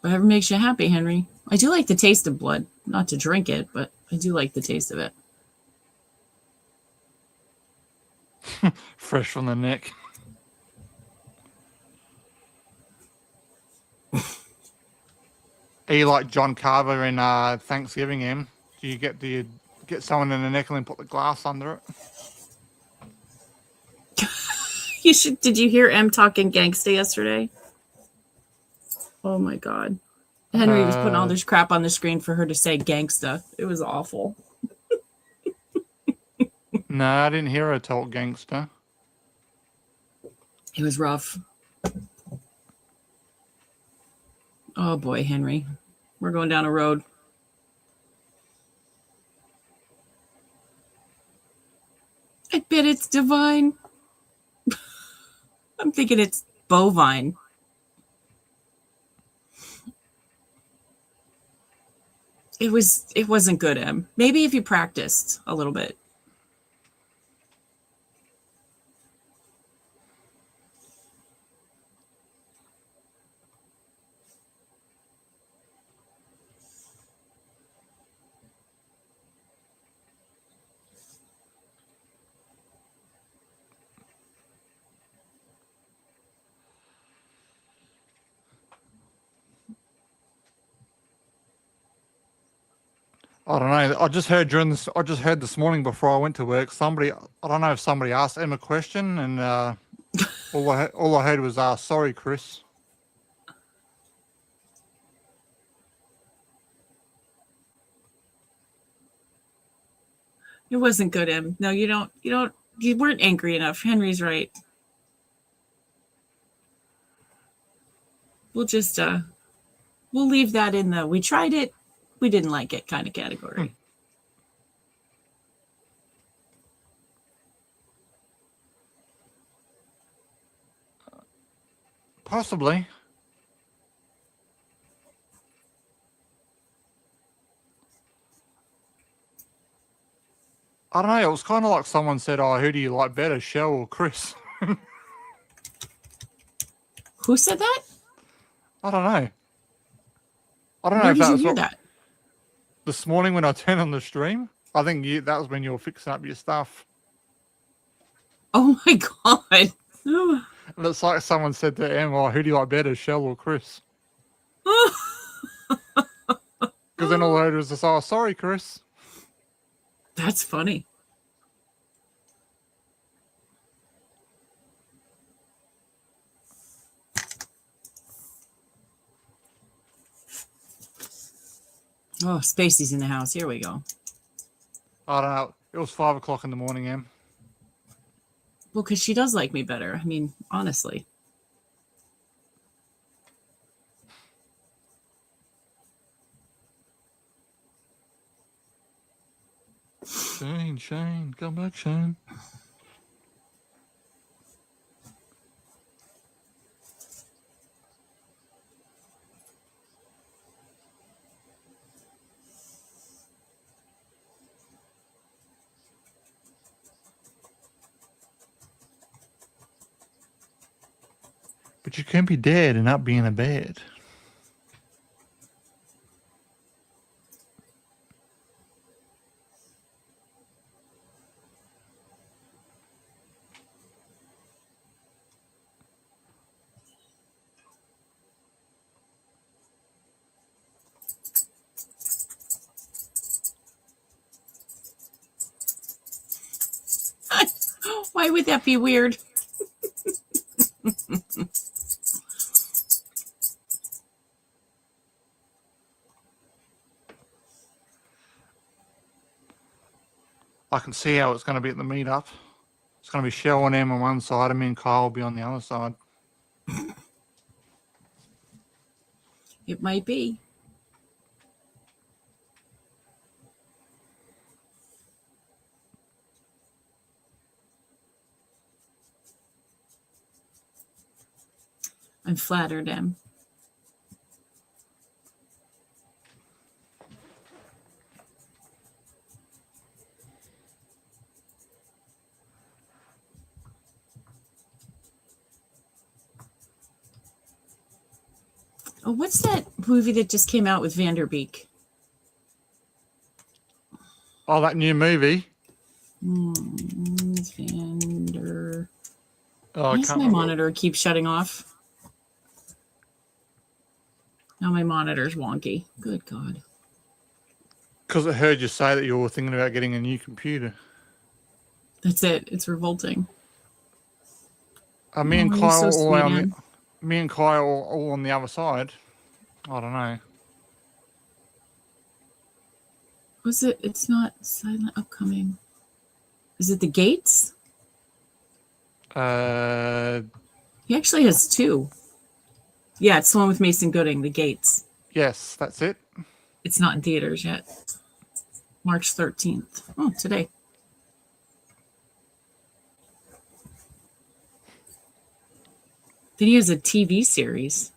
Whatever makes you happy, Henry. I do like the taste of blood. Not to drink it, but I do like the taste of it. Fresh from the neck. Are you like John Carver in Thanksgiving, Em? Do you get someone in the neck and then put the glass under it? You should. Did you hear M talking gangsta yesterday? Oh my God. Henry was putting all this crap on the screen for her to say gangsta. It was awful. No, I didn't hear her talk gangster. It was rough. Oh boy, Henry. We're going down a road. I bet it's divine. I'm thinking it's bovine. It wasn't good, Em. Maybe if you practiced a little bit. I don't know. I just heard I just heard this morning before I went to work. Somebody, I don't know if somebody asked Em a question, and all I heard was, "Sorry, Chris." It wasn't good, Em. No, you don't. You weren't angry enough. Henry's right. We'll just we'll leave that in the we tried it, we didn't like it kind of category. Possibly. I don't know. It was kind of like someone said, "Oh, who do you like better, Shell or Chris?" Who said that? I don't know. I don't know Where if did that you was hear that? this morning when I turned on the stream. I think that was when you were fixing up your stuff. Oh my god. And it's like someone said to Em, "Oh, who do you like better, Shell or Chris?" Because then all I heard was just, "Oh, sorry, Chris." That's funny. Oh, Spacey's in the house. Here we go. I don't know. It was 5 o'clock in the morning, Em. Well, because she does like me better. I mean, honestly. Shane, come back, Shane. But you can be dead and not be in a bed. Why would that be weird? I can see how it's going to be at the meetup. It's going to be Shell and Em on one side, and me and Kyle will be on the other side. It might be. I'm flattered, Em. Oh, what's that movie that just came out with Vanderbeek? Oh, that new movie. Vander. Oh, Why does my monitor keep shutting off? Now my monitor's wonky. Good God. Because I heard you say that you were thinking about getting a new computer. That's it. It's revolting. Me and Kyle so all sweet, me and Kyle all on the other side. I don't know. Was it? It's not silent upcoming. Is it the Gates? He actually has two. Yeah, it's the one with Mason Gooding, The Gates. Yes, that's it. It's not in theaters yet. March 13th. Oh, today. Then he has a TV series.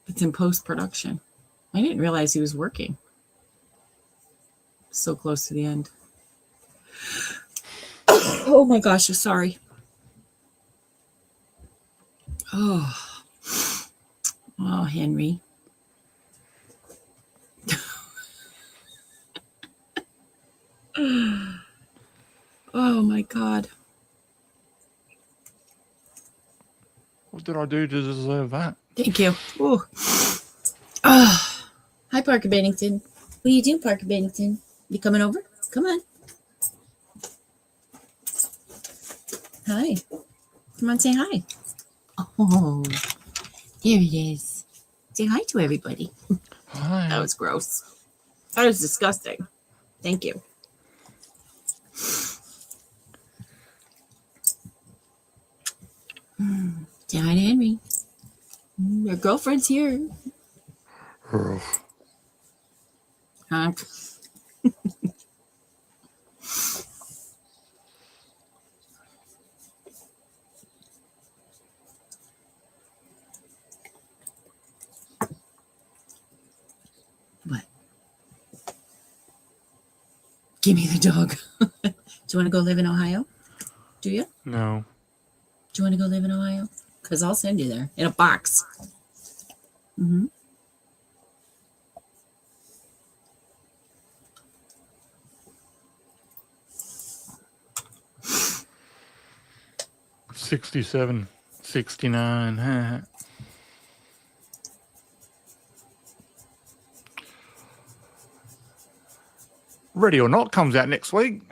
It's in post-production. I didn't realize he was working. So close to the end. Oh my gosh, I'm sorry. Oh, Henry. Oh my God. What did I do to deserve that? Thank you. Ooh. Hi, Parker Bennington. What you do, Parker Bennington? You coming over? Come on. Hi. Come on, say hi. Oh, there it is. Say hi to everybody. Hi. That was gross. That was disgusting. Thank you. Say hi to Henry. Your girlfriend's here. Honk. What? Give me the dog. Do you want to go live in Ohio? Do you? No. Do you want to go live in Ohio? Because I'll send you there in a box. Mm-hmm. $67, $69. Ready or Not comes out next week.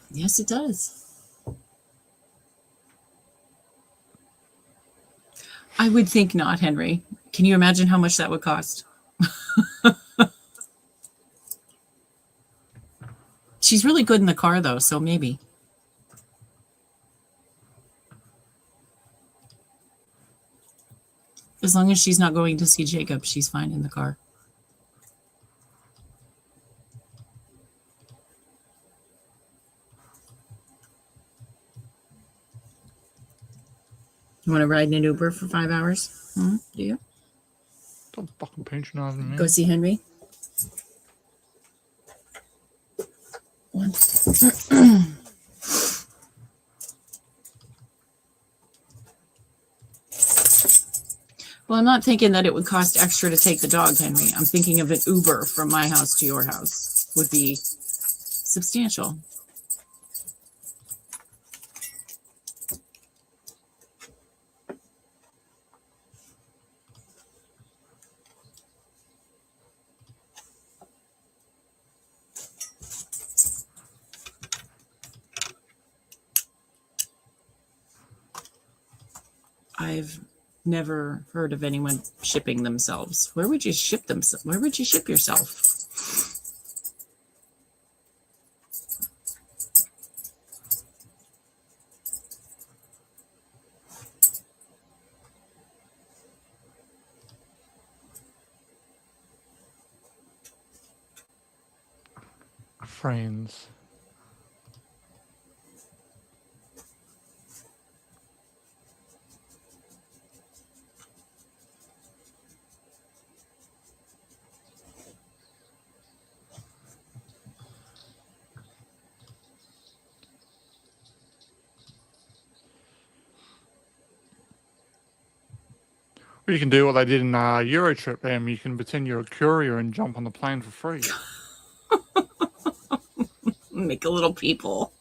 Yes, it does. I would think not, Henry. Can you imagine how much that would cost? She's really good in the car, though, so maybe. As long as she's not going to see Jacob, she's fine in the car. You want to ride in an Uber for 5 hours? Do you? Don't fucking patronizing me. Go see Henry? Well, I'm not thinking that it would cost extra to take the dog, Henry. I'm thinking of an Uber from my house to your house would be substantial. I've never heard of anyone shipping themselves. Where would you ship them? Where would you ship yourself? Friends. Or you can do what they did in Eurotrip, and you can pretend you're a courier and jump on the plane for free. Make a little people.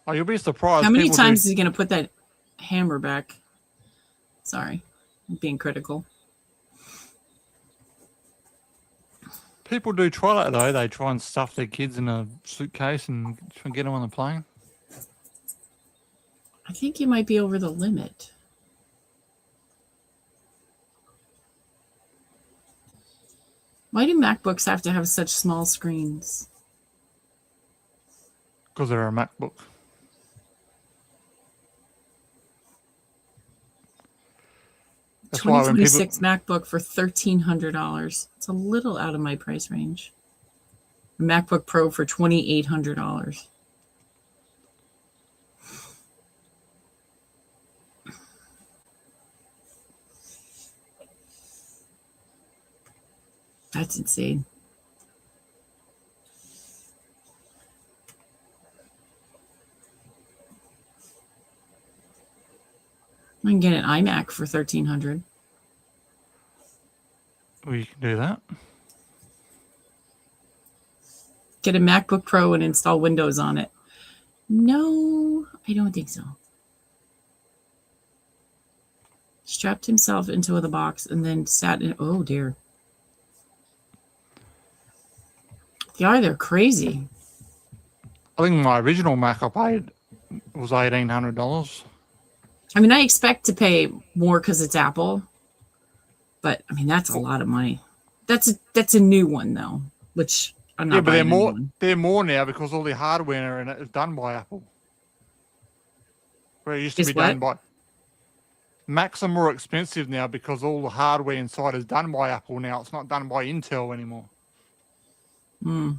Oh, you'll be surprised. How many times is he going to put that hammer back? Sorry, I'm being critical. People do try that, though. They try and stuff their kids in a suitcase and get them on the plane. I think you might be over the limit. Why do MacBooks have to have such small screens? Because they're a MacBook. That's why when 2026 MacBook for $1,300. It's a little out of my price range. A MacBook Pro for $2,800. That's insane. I can get an iMac for $1,300. we can do that. Get a MacBook Pro and install Windows on it. No, I don't think so. Strapped himself into the box and then sat in. Oh, dear. They're crazy. I think my original Mac I paid was $1,800. I mean, I expect to pay more because it's Apple, but I mean that's a lot of money. That's a new one though, which I'm not. Yeah, but buying a new one. they're more now because all the hardware in it is done by Apple. Where it used to be done by Macs are more expensive now because all the hardware inside is done by Apple now. It's not done by Intel anymore. Hmm.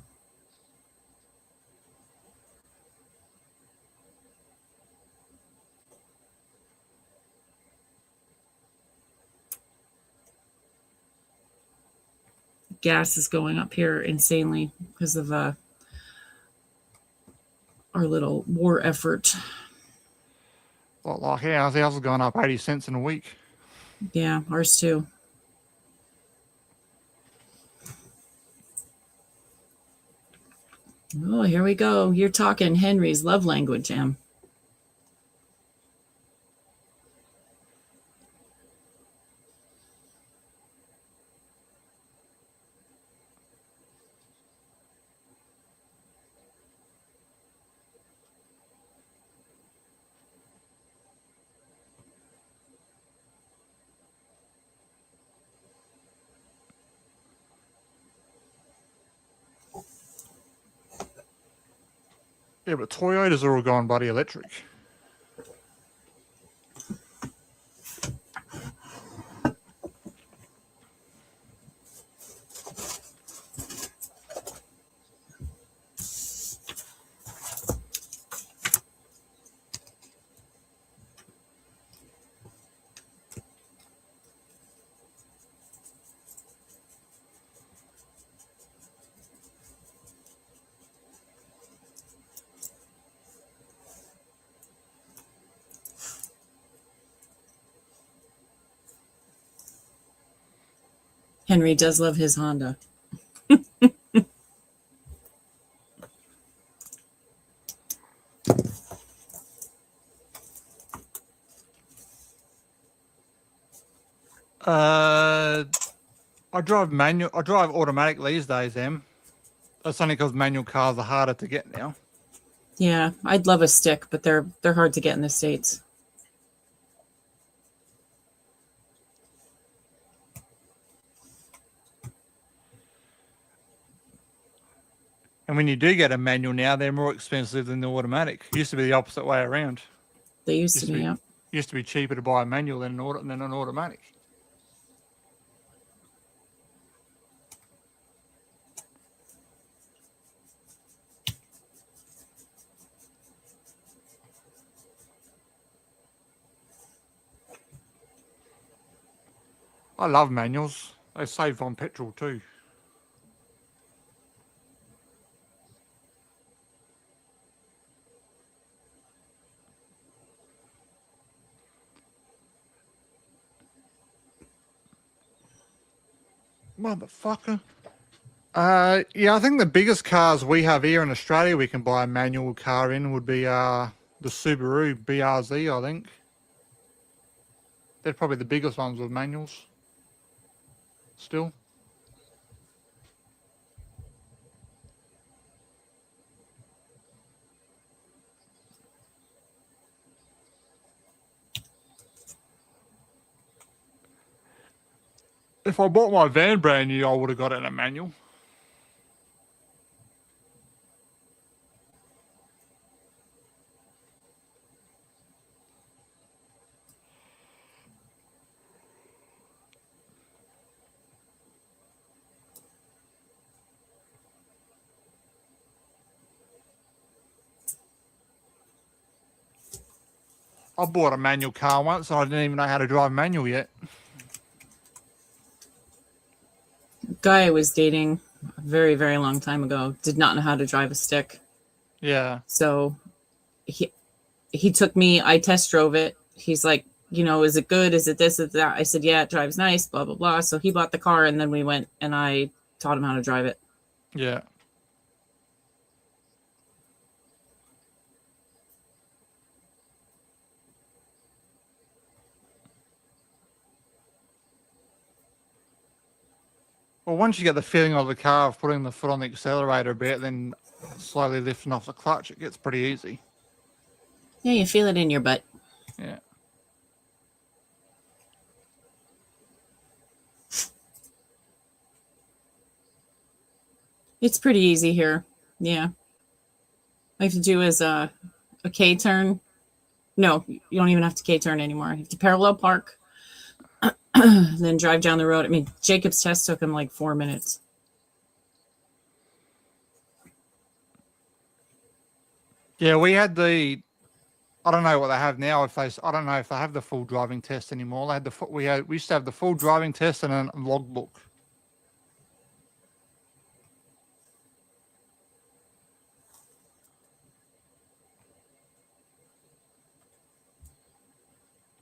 Gas is going up here insanely because of our little war effort. Like ours has gone up 80 cents in a week. Yeah, ours too. Oh, here we go. You're talking Henry's love language, Em. Yeah, but Toyotas are all going bloody electric. Henry does love his Honda. I drive manual. I drive automatic these days, Em. That's only because manual cars are harder to get now. Yeah, I'd love a stick, but they're hard to get in the States. And when you do get a manual now, they're more expensive than the automatic. It used to be the opposite way around. They used to be, yeah. Used to be cheaper to buy a manual than an automatic. I love manuals. They save on petrol too. Motherfucker. Yeah, I think the biggest cars we have here in Australia we can buy a manual car in would be the Subaru BRZ, I think. They're probably the biggest ones with manuals. Still. If I bought my van brand new, I would have got it in a manual. I bought a manual car once and I didn't even know how to drive manual yet. Guy I was dating a very, very long time ago did not know how to drive a stick. Yeah. So he took me, I test drove it. He's like, is it good? Is it this, is that? I said, yeah, it drives nice, blah, blah, blah. So he bought the car and then we went and I taught him how to drive it. Yeah. Well, once you get the feeling of the car of putting the foot on the accelerator a bit, then slowly lifting off the clutch, it gets pretty easy. Yeah, you feel it in your butt. Yeah. It's pretty easy here. Yeah. All you have to do is a K turn. No, you don't even have to K turn anymore. You have to parallel park, then drive down the road. I mean, Jacob's test took him like 4 minutes. Yeah, we had the. I don't know what they have now. I don't know if they have the full driving test anymore. They had we used to have the full driving test and a logbook.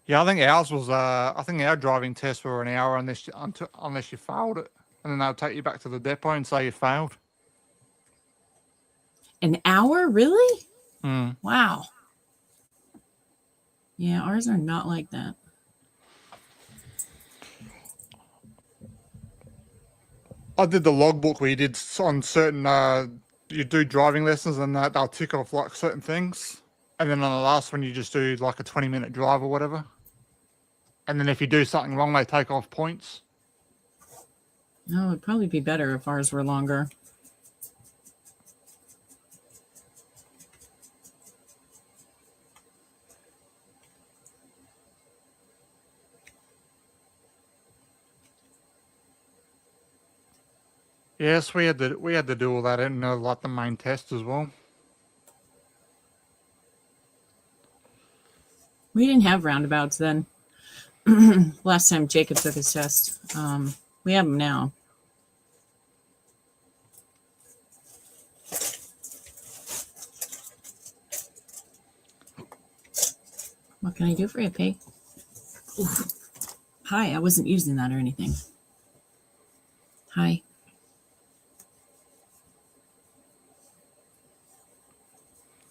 Yeah, I think ours was. I think our driving tests were an hour unless you failed it, and then they'll take you back to the depot and say you failed. An hour? Really? Mm. Wow. Yeah, ours are not like that. I did the logbook where you did on certain. You do driving lessons and they'll tick off like certain things, and then on the last one you just do like a 20-minute drive or whatever. And then if you do something wrong, they take off points. No, it'd probably be better if ours were longer. Yes, we had to do all that in like the main test as well. We didn't have roundabouts then. Last time Jacob took his test. We have them now. What can I do for you, Pig? Oof. Hi, I wasn't using that or anything. Hi.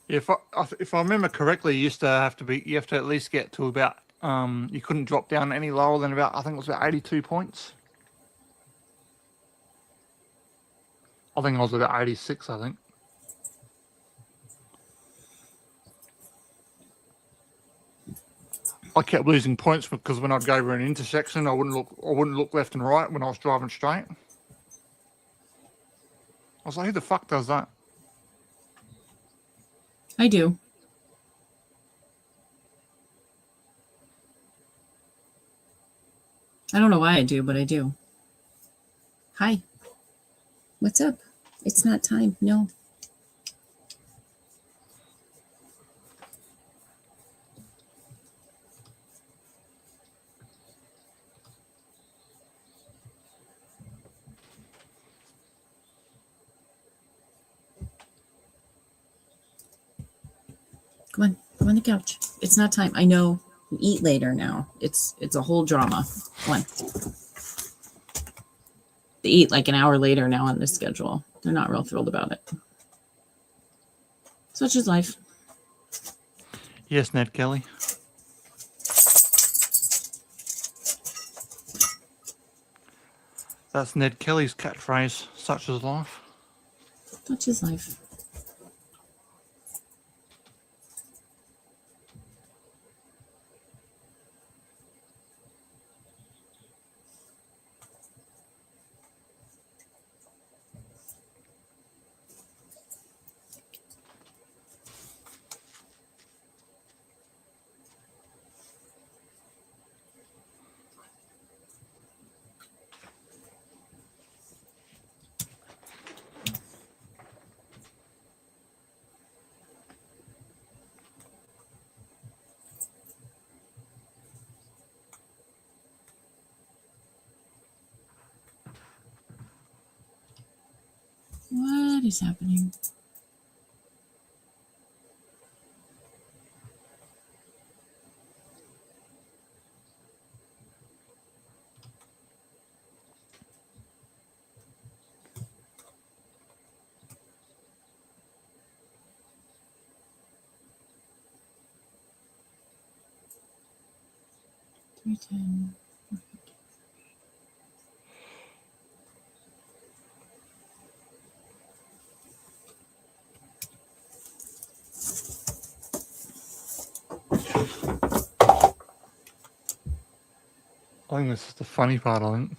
If I remember correctly, you have to at least get to about you couldn't drop down any lower than about, I think it was about 82 points. I think I was about 86, I think. I kept losing points because when I'd go over an intersection, I wouldn't look left and right when I was driving straight. I was like, who the fuck does that? I do. I don't know why I do, but I do. Hi. What's up? It's not time. No. Come on the couch. It's not time. I know. You eat later now. It's a whole drama. Come on. They eat like an hour later now on this schedule. They're not real thrilled about it. Such is life. Yes, Ned Kelly. That's Ned Kelly's catchphrase, such is life. Such is life. What is happening? $310. I think this is the funny part, I think.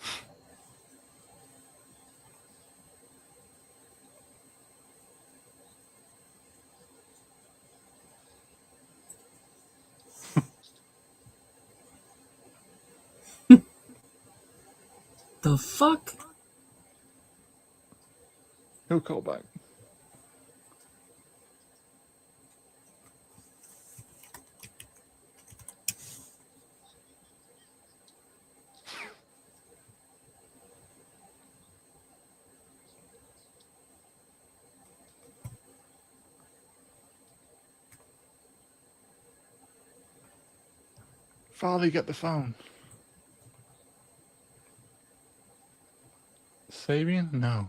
The fuck? He'll call back. Father, get the phone. Sabian? No.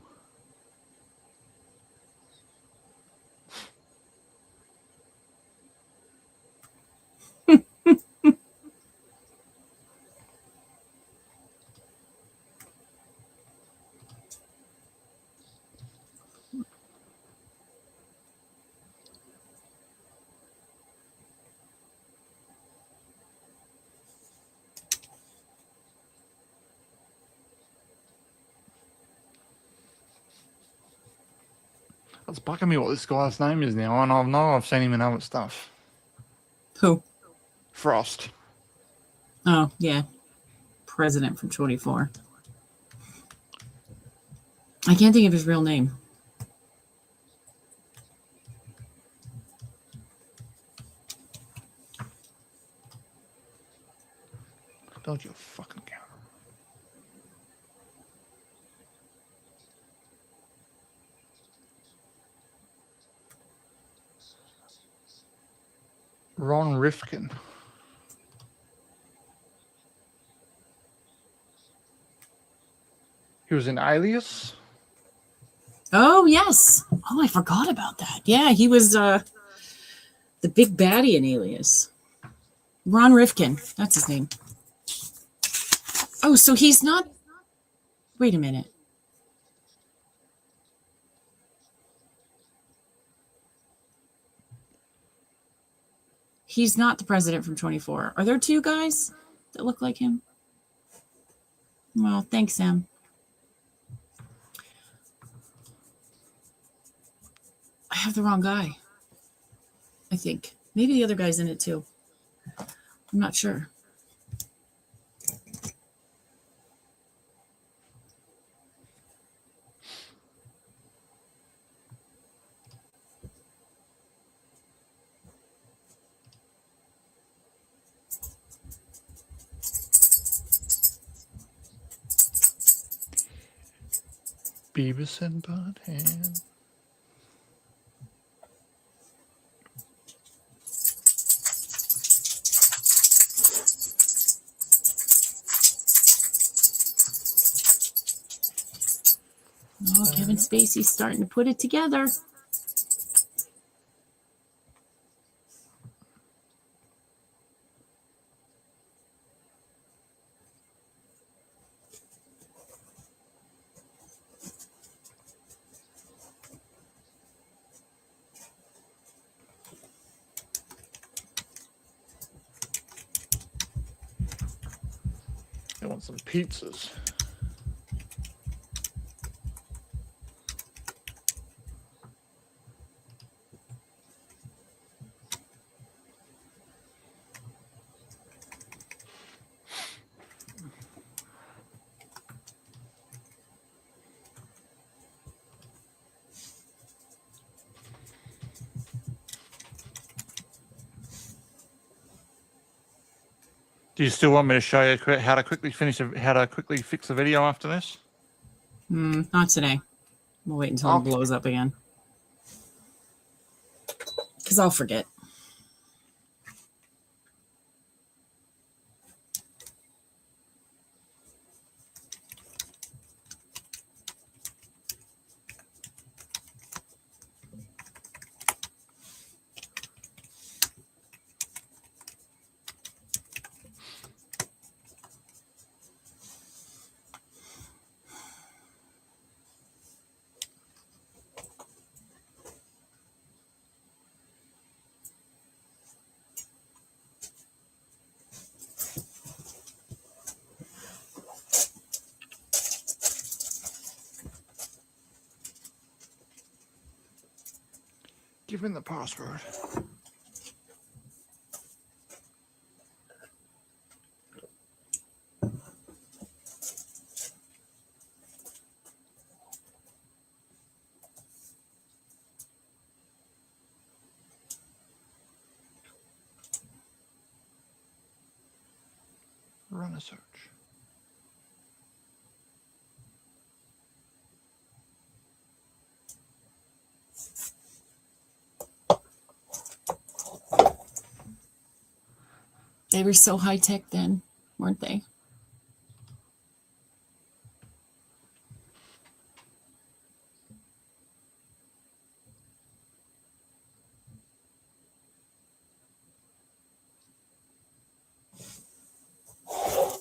That's bugging me what this guy's name is now, and I know I've seen him in other stuff. Who? Frost. Oh, yeah. President from 24. I can't think of his real name. Dodge your fucking camera. Ron Rifkin. He was in Alias. Oh, yes. Oh, I forgot about that. Yeah, he was the big baddie in Alias. Ron Rifkin. That's his name. Oh, so he's not... Wait a minute. He's not the president from 24. Are there two guys that look like him? Well, thanks, Sam. I have the wrong guy. I think. Maybe the other guy's in it too. I'm not sure. Beavis and Butthead. Oh, Kevin Spacey's starting to put it together. I want some pizzas. Do you still want me to show you how to quickly fix a video after this? Not today. We'll wait until it blows up again. Because I'll forget. Give him the password. Run a search. They were so high tech then, weren't they?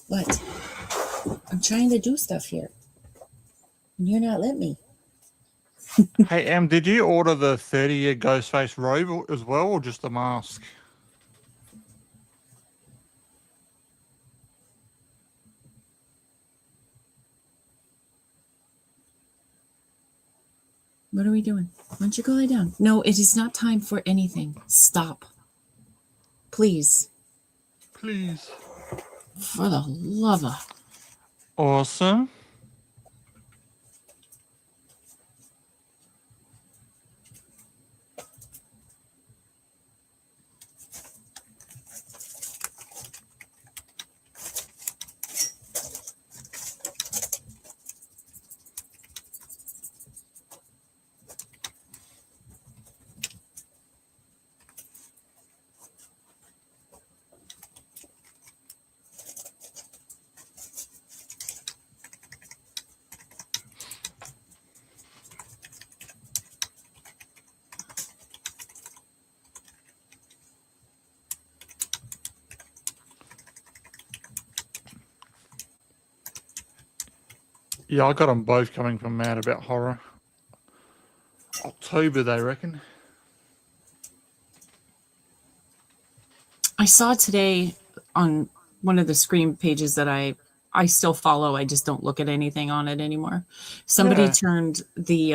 What? I'm trying to do stuff here. And you're not letting me. Hey, Em, did you order the 30-year Ghostface robe as well, or just the mask? What are we doing? Why don't you go lay down? No, it is not time for anything. Stop. Please. Please. For the love of... Awesome. Yeah, I got them both coming from Mad About Horror. October, they reckon. I saw today on one of the Scream pages that I still follow. I just don't look at anything on it anymore. Somebody Yeah. turned the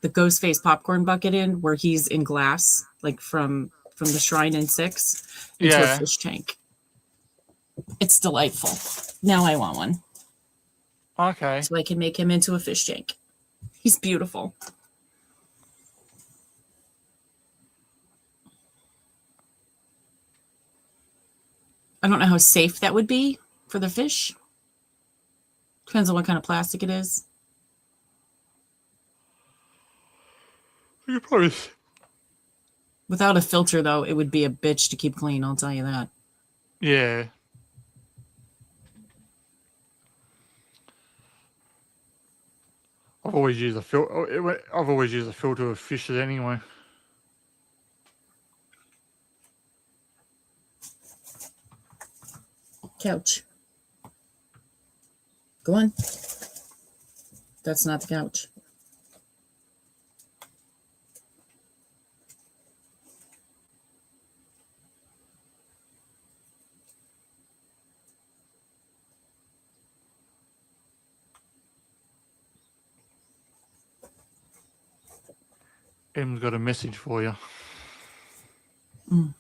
Ghostface popcorn bucket in where he's in glass, like from the Shrine in 6, into a Yeah. fish tank. It's delightful. Now I want one. Okay. So I can make him into a fish tank. He's beautiful. I don't know how safe that would be for the fish. Depends on what kind of plastic it is. You probably... Without a filter, though, it would be a bitch to keep clean, I'll tell you that. Yeah. I've always used a filter. I've always used a filter of fishes anyway. Couch. Go on. That's not the couch. Em's got a message for you. Mm.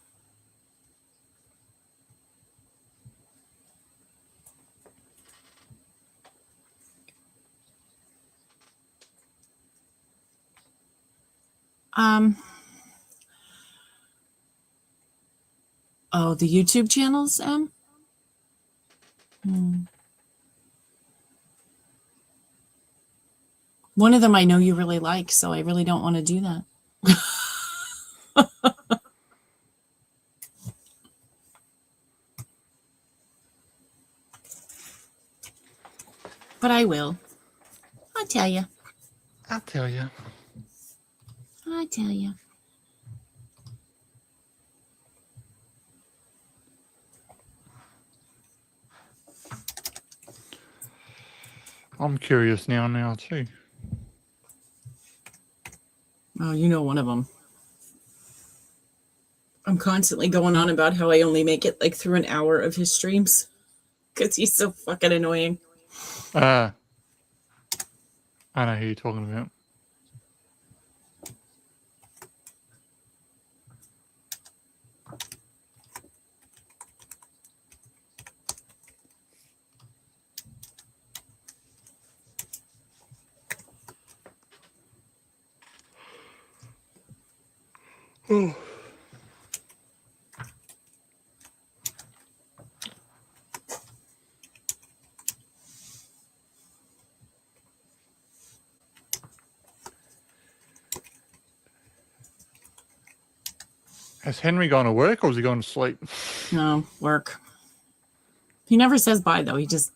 Oh, the YouTube channels, Em? One of them I know you really like, so I really don't want to do that. But I will. I'll tell you. I'll tell you. I'll tell you. I'm curious now too. Oh, you know one of them. I'm constantly going on about how I only make it like through an hour of his streams because he's so fucking annoying. I know who you're talking about. Has Henry gone to work or is he going to sleep? No, work. He never says bye, though. He just...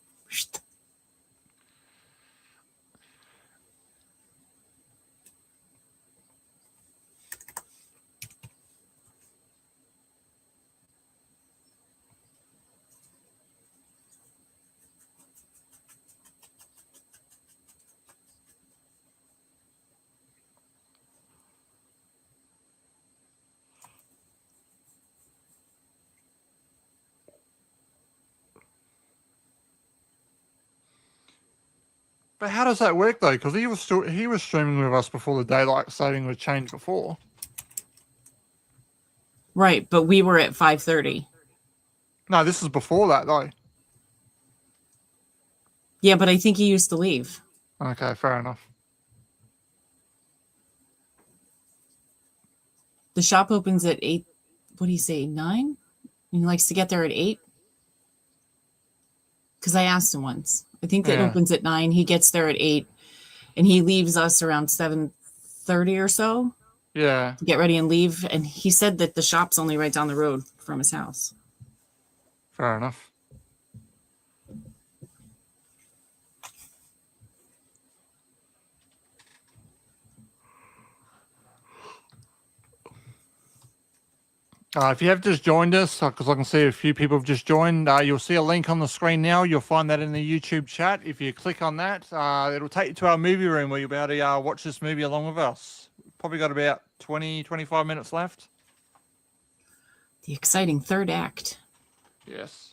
But how does that work though? Because he was streaming with us before the daylight saving was changed before. Right, but we were at 5:30. No, this is before that though. Yeah, but I think he used to leave. Okay, fair enough. The shop opens at 8. What do you say, 9? He likes to get there at 8. Because I asked him once. I think it opens at 9. He gets there at 8, and he leaves us around 7:30 or so. Yeah. To get ready and leave. And he said that the shop's only right down the road from his house. Fair enough. If you have just joined us, because I can see a few people have just joined, you'll see a link on the screen now. You'll find that in the YouTube chat. If you click on that, it'll take you to our movie room where you'll be able to watch this movie along with us. Probably got about 20, 25 minutes left. The exciting third act. Yes.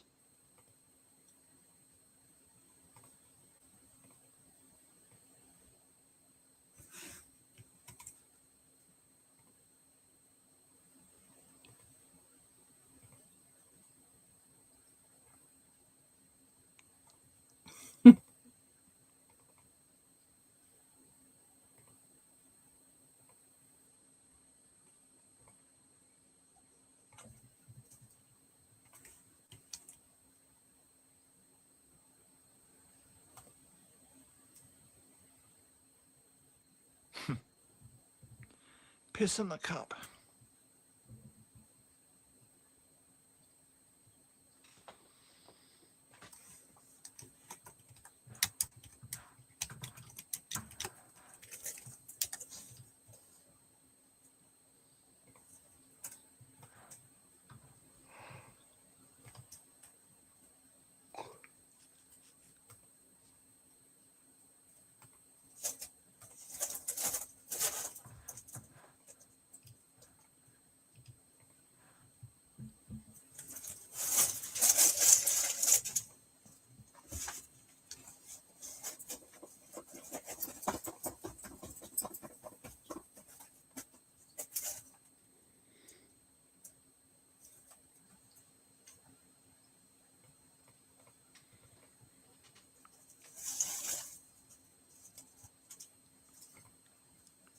Piss in the cup.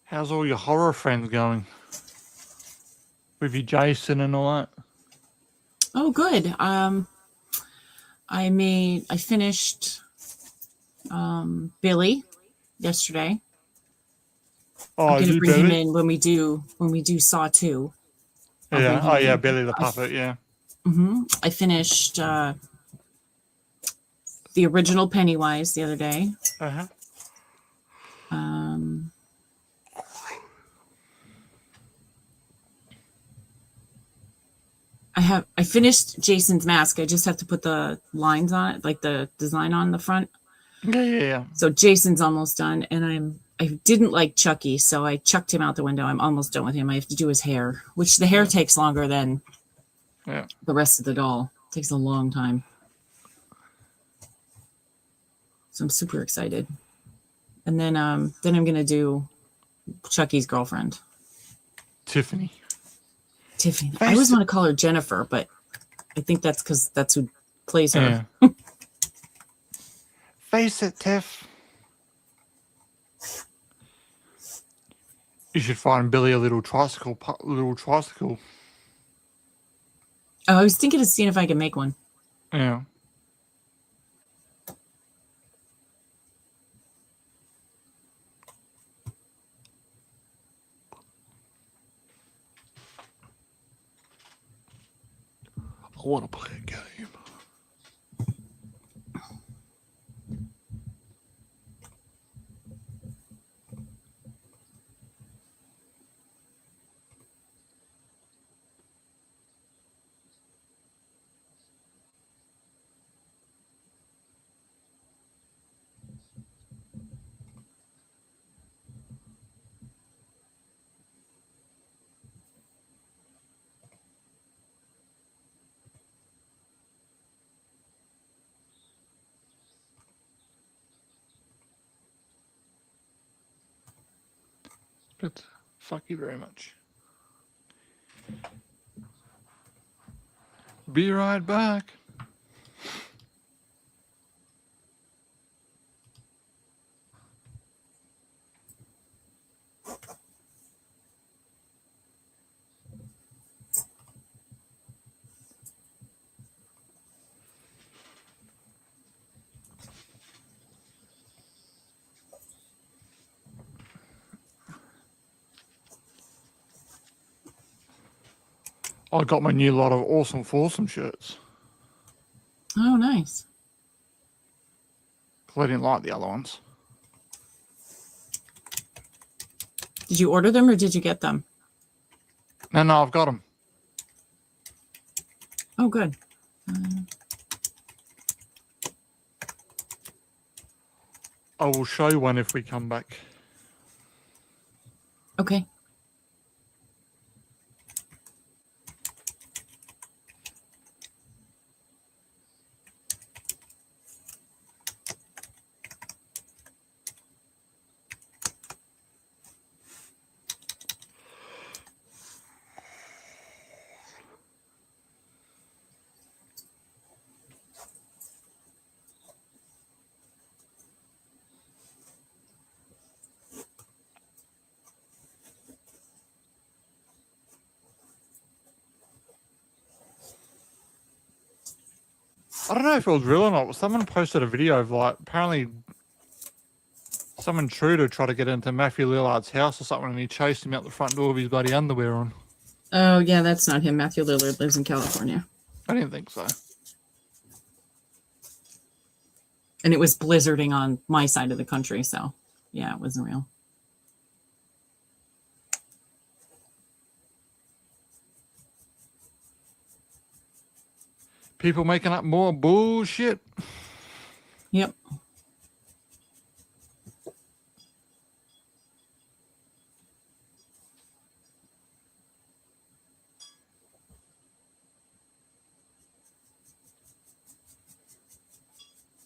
How's all your horror friends going? With your Jason and all that? Oh, good. I finished Billy yesterday. Oh, I'm gonna you bring him Billy? in when we do Saw 2. I'll Yeah. bring him Oh, yeah, in. Billy the puppet. Yeah. I finished the original Pennywise the other day. Uh-huh. I finished Jason's mask. I just have to put the lines on it, like the design on the front. Yeah. So Jason's almost done, and I didn't like Chucky, so I chucked him out the window. I'm almost done with him. I have to do his hair, which the hair takes longer than the rest of the doll. It takes a long time. So I'm super excited. And then I'm gonna do Chucky's girlfriend, Tiffany. I always want to call her Jennifer, but I think that's because that's who plays her. Yeah. Face it, Tiff. You should find Billy a little tricycle. Oh, I was thinking of seeing if I could make one. Yeah. I want to play a game. But fuck you very much. Be right back. I got my new lot of awesome foursome shirts. Oh, nice. Because I didn't like the other ones. Did you order them or did you get them? No, I've got them. Oh, good. I will show you one if we come back. Okay. I don't know if it was real or not, but someone posted a video of like apparently some intruder tried to get into Matthew Lillard's house or something, and he chased him out the front door with his bloody underwear on. Oh, yeah, that's not him. Matthew Lillard lives in California. I didn't think so. And it was blizzarding on my side of the country, so yeah, it wasn't real. People making up more bullshit. Yep.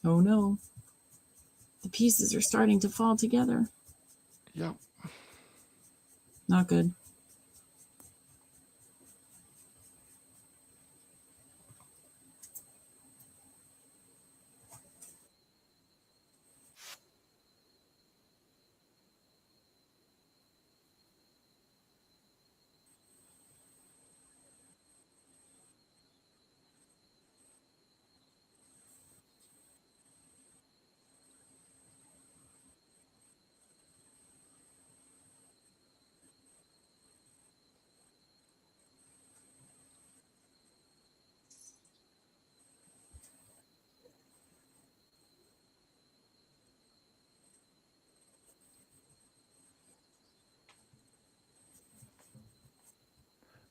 Oh no. The pieces are starting to fall together. Yep. Not good.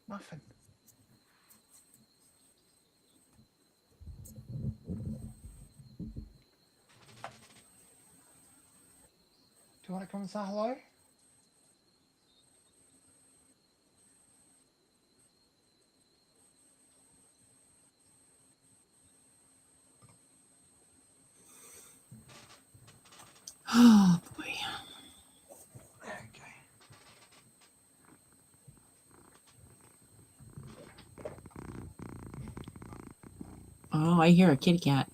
Muffin. Do you want to come and say hello? Oh boy. Okay. Oh, I hear a kitty cat.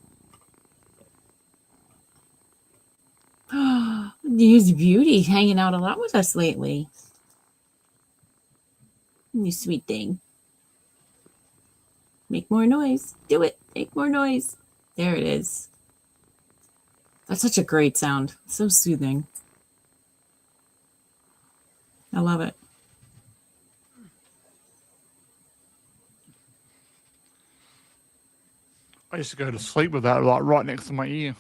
These beauties hanging out a lot with us lately. You sweet thing. Make more noise. Do it. Make more noise. There it is. That's such a great sound. So soothing. I love it. I used to go to sleep with that like right next to my ear.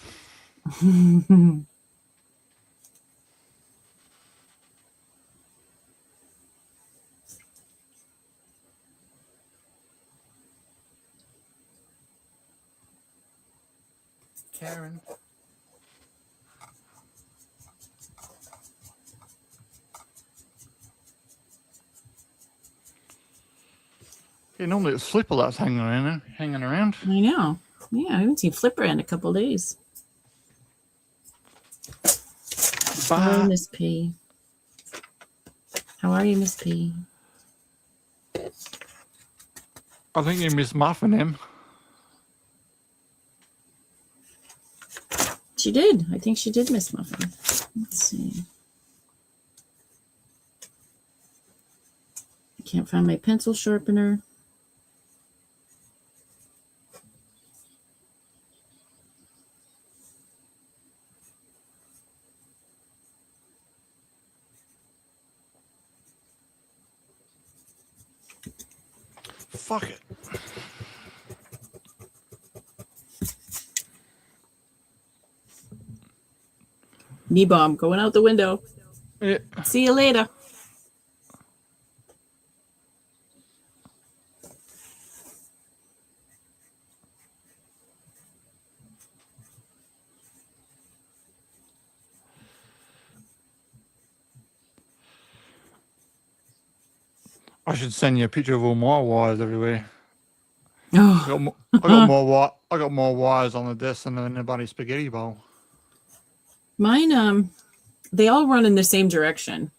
Karen. Yeah, normally it's Flipper that's hanging around. I know. Yeah, I haven't seen Flipper in a couple days. Hello, Miss P. How are you, Miss P? I think you miss Muffin him. She did. I think she did miss Muffin. Let's see. I can't find my pencil sharpener. Fuck it. Knee bomb going out the window. Yeah. See you later. I should send you a picture of all my wires everywhere. Oh. I got more wires on the desk than anybody spaghetti bowl. Mine, they all run in the same direction.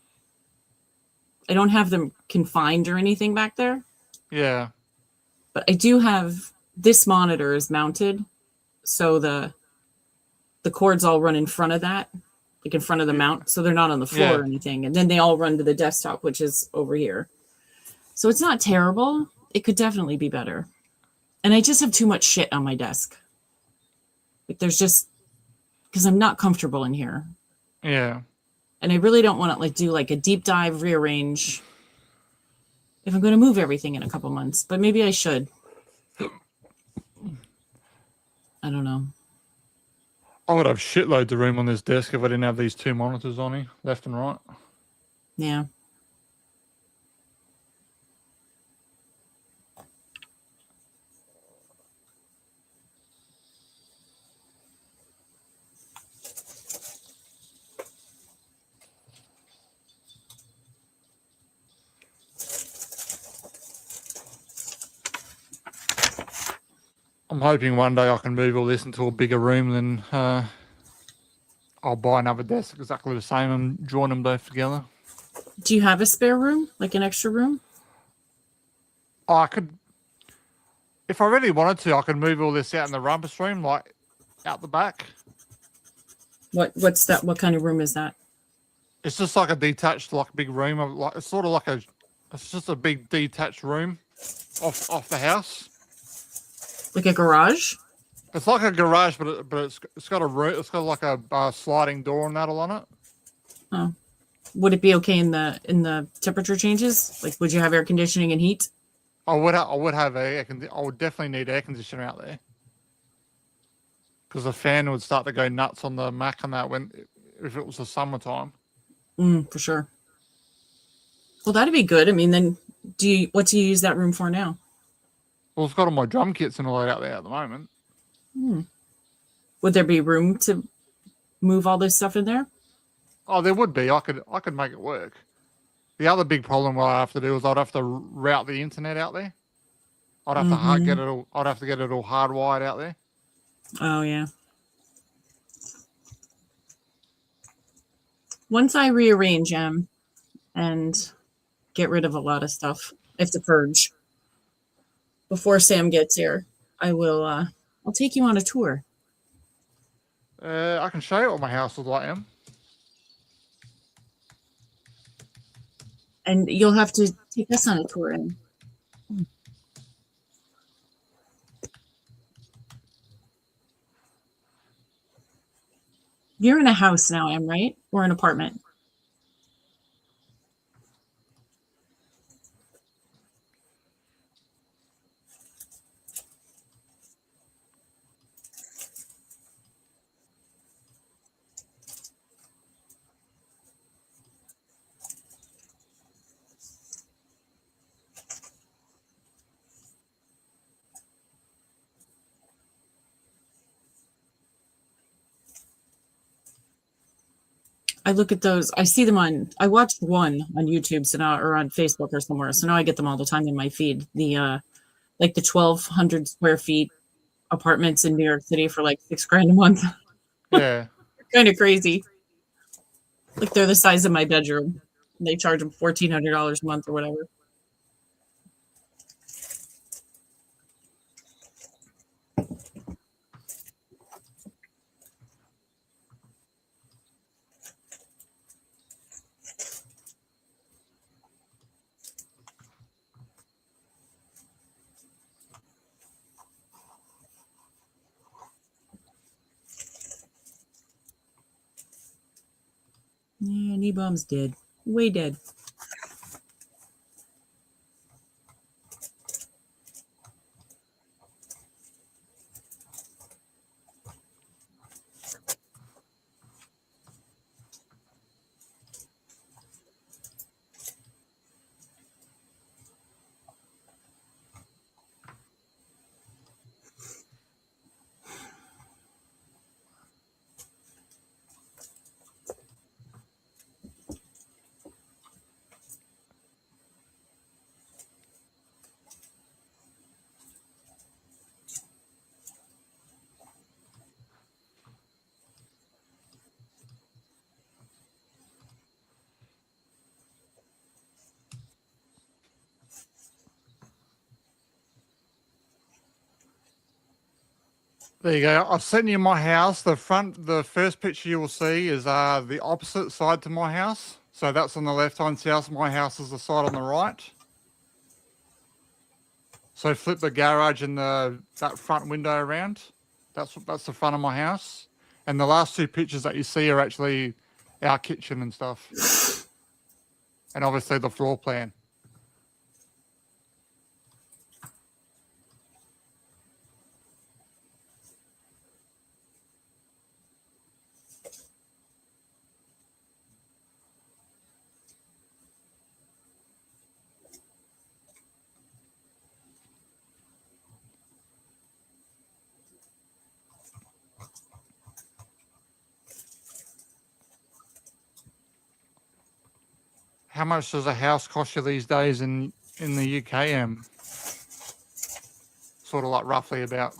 I don't have them confined or anything back there. Yeah. But I do have this monitor is mounted, so the cords all run in front of that, like in front of the mount, so they're not on the floor or anything. And then they all run to the desktop, which is over here. So it's not terrible. It could definitely be better. And I just have too much shit on my desk. Like there's just because I'm not comfortable in here. Yeah. And I really don't want to like do like a deep dive rearrange if I'm going to move everything in a couple months, but maybe I should. I don't know. I would have shitloads of room on this desk if I didn't have these two monitors on here, left and right. Yeah. I'm hoping one day I can move all this into a bigger room, then I'll buy another desk exactly the same and join them both together. Do you have a spare room, like an extra room? I could, if I really wanted to, I could move all this out in the rumpus room, like out the back. What's that? What kind of room is that? It's just like a detached, like big room. Like it's sort of like it's just a big detached room off the house. Like a garage? It's like a garage, but it's got a room. It's got like a sliding door and that all on it. Oh, would it be okay in the temperature changes? Like, would you have air conditioning and heat? I would have I would definitely need air conditioner out there because the fan would start to go nuts on the Mac and that if it was the summertime. For sure. Well, that'd be good. I mean, then what do you use that room for now? Well, it's got all my drum kits and all that out there at the moment. Would there be room to move all this stuff in there? Oh, there would be. I could make it work. The other big problem what I have to do is I'd have to route the internet out there. I'd have to get it all. I'd have to get it all hardwired out there. Oh yeah. Once I rearrange and get rid of a lot of stuff, I have to purge. Before Sam gets here, I'll take you on a tour. I can show you what my house is like, Em. And you'll have to Take us on a tour in. You're in a house now, Em, right? Or an apartment? I look at those. I see them I watched one on YouTube, so now, or on Facebook or somewhere. So now I get them all the time in my feed. The like the 1,200 square feet apartments in New York City for like $6,000 a month. Yeah. Kind of crazy. Like they're the size of my bedroom. They charge them $1,400 a month or whatever. Yeah, knee bomb's dead. Way dead. There you go. I've sent you my house. The first picture you will see is the opposite side to my house. So that's on the left-hand side. My house is the side on the right. So flip the garage and that front window around. That's the front of my house. And the last two pictures that you see are actually our kitchen and stuff. And obviously the floor plan. How much does a house cost you these days in the UK? Sort of like roughly about.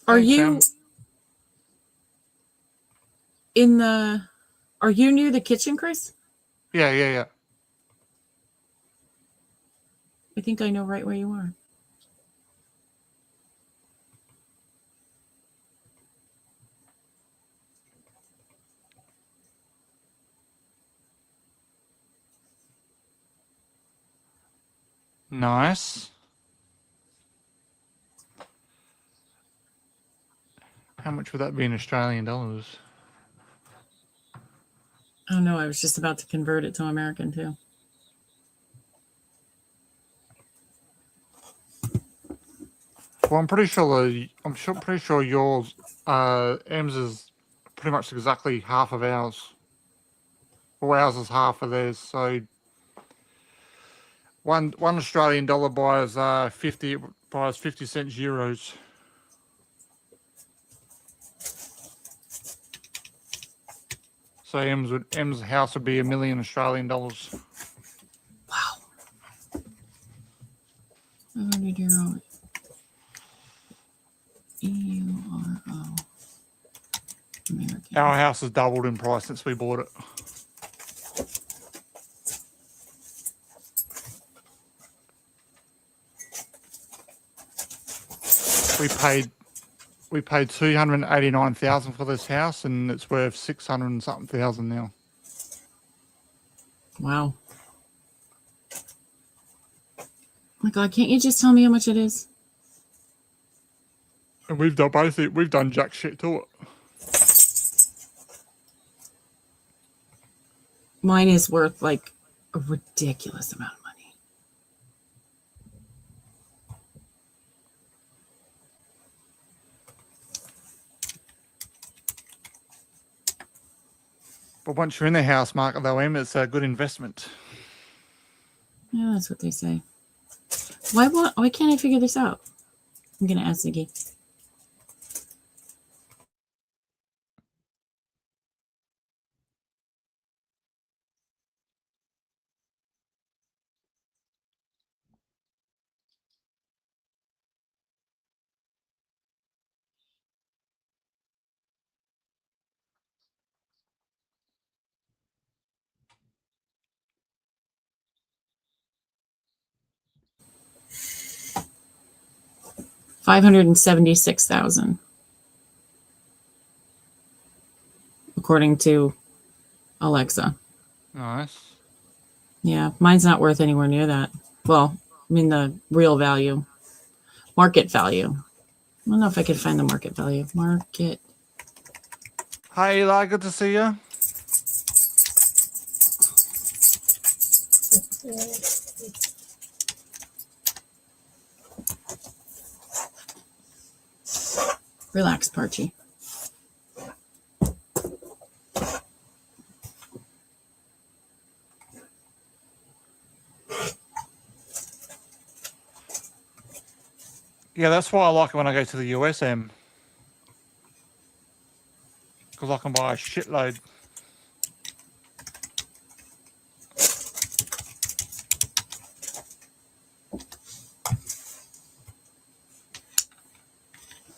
Are Thanks, you Em. in the? Are you near the kitchen, Chris? Yeah. I think I know right where you are. Nice. How much would that be in Australian dollars? Oh no, I was just about to convert it to American too. Well, I'm pretty sure yours, M's is pretty much exactly half of ours. Well, ours is half of theirs. So one Australian dollar buys 50 cents euros. So M's house would be $1 million Australian dollars. Wow. 500 euro. EURO. American. Our house has doubled in price since we bought it. we paid 289,000 for this house, and it's worth 600 and something thousand now. Wow. Oh my God, can't you just tell me how much it is? And we've done jack shit to it. Mine is worth like a ridiculous amount of money. But once you're in the house market, though, Em, it's a good investment. Yeah, that's what they say. Why can't I figure this out? I'm gonna ask Ziggy. $576,000, according to Alexa. Nice. Yeah, mine's not worth anywhere near that. Well, I mean the real value, market value. I don't know if I can find the market value. Market. Hi, Eli. Good to see you. Relax, Parchy. Yeah, that's why I like it when I go to the US, Em. Because I can buy a shitload.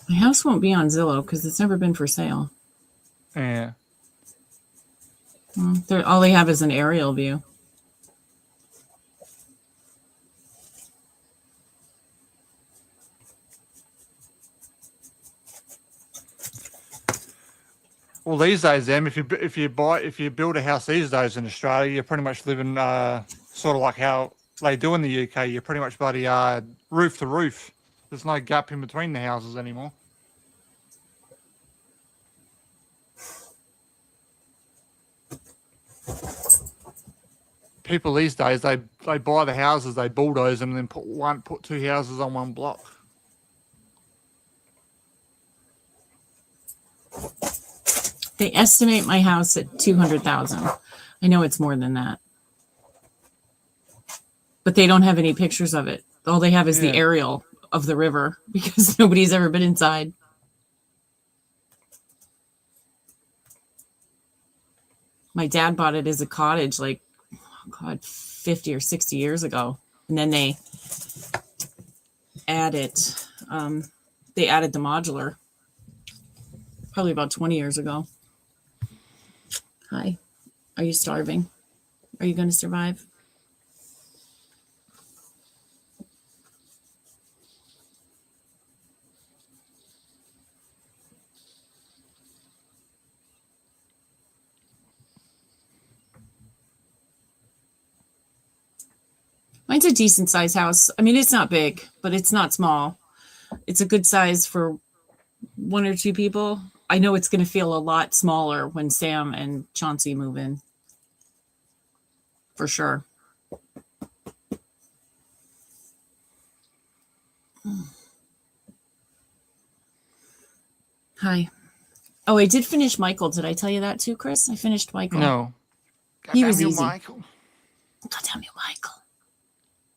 My house won't be on Zillow because it's never been for sale. Yeah. All they have is an aerial view. Well, these days, Em, if you build a house these days in Australia, you're pretty much living sort of like how they do in the UK. You're pretty much bloody roof to roof. There's no gap in between the houses anymore. People these days, they buy the houses, they bulldoze them, and then put two houses on one block. They estimate my house at 200,000. I know it's more than that, but they don't have any pictures of it. All they have is the aerial of the river because nobody's ever been inside. My dad bought it as a cottage, like, oh God, 50 or 60 years ago, and then they added the modular probably about 20 years ago. Hi, are you starving? Are you going to survive? Mine's a decent sized house. I mean, it's not big, but it's not small. It's a good size for one or two people. I know it's going to feel a lot smaller when Sam and Chauncey move in. For sure. Hi. Oh, I did finish Michael. Did I tell you that too, Chris? I finished Michael. No. He was easy. Michael. God damn you, Michael.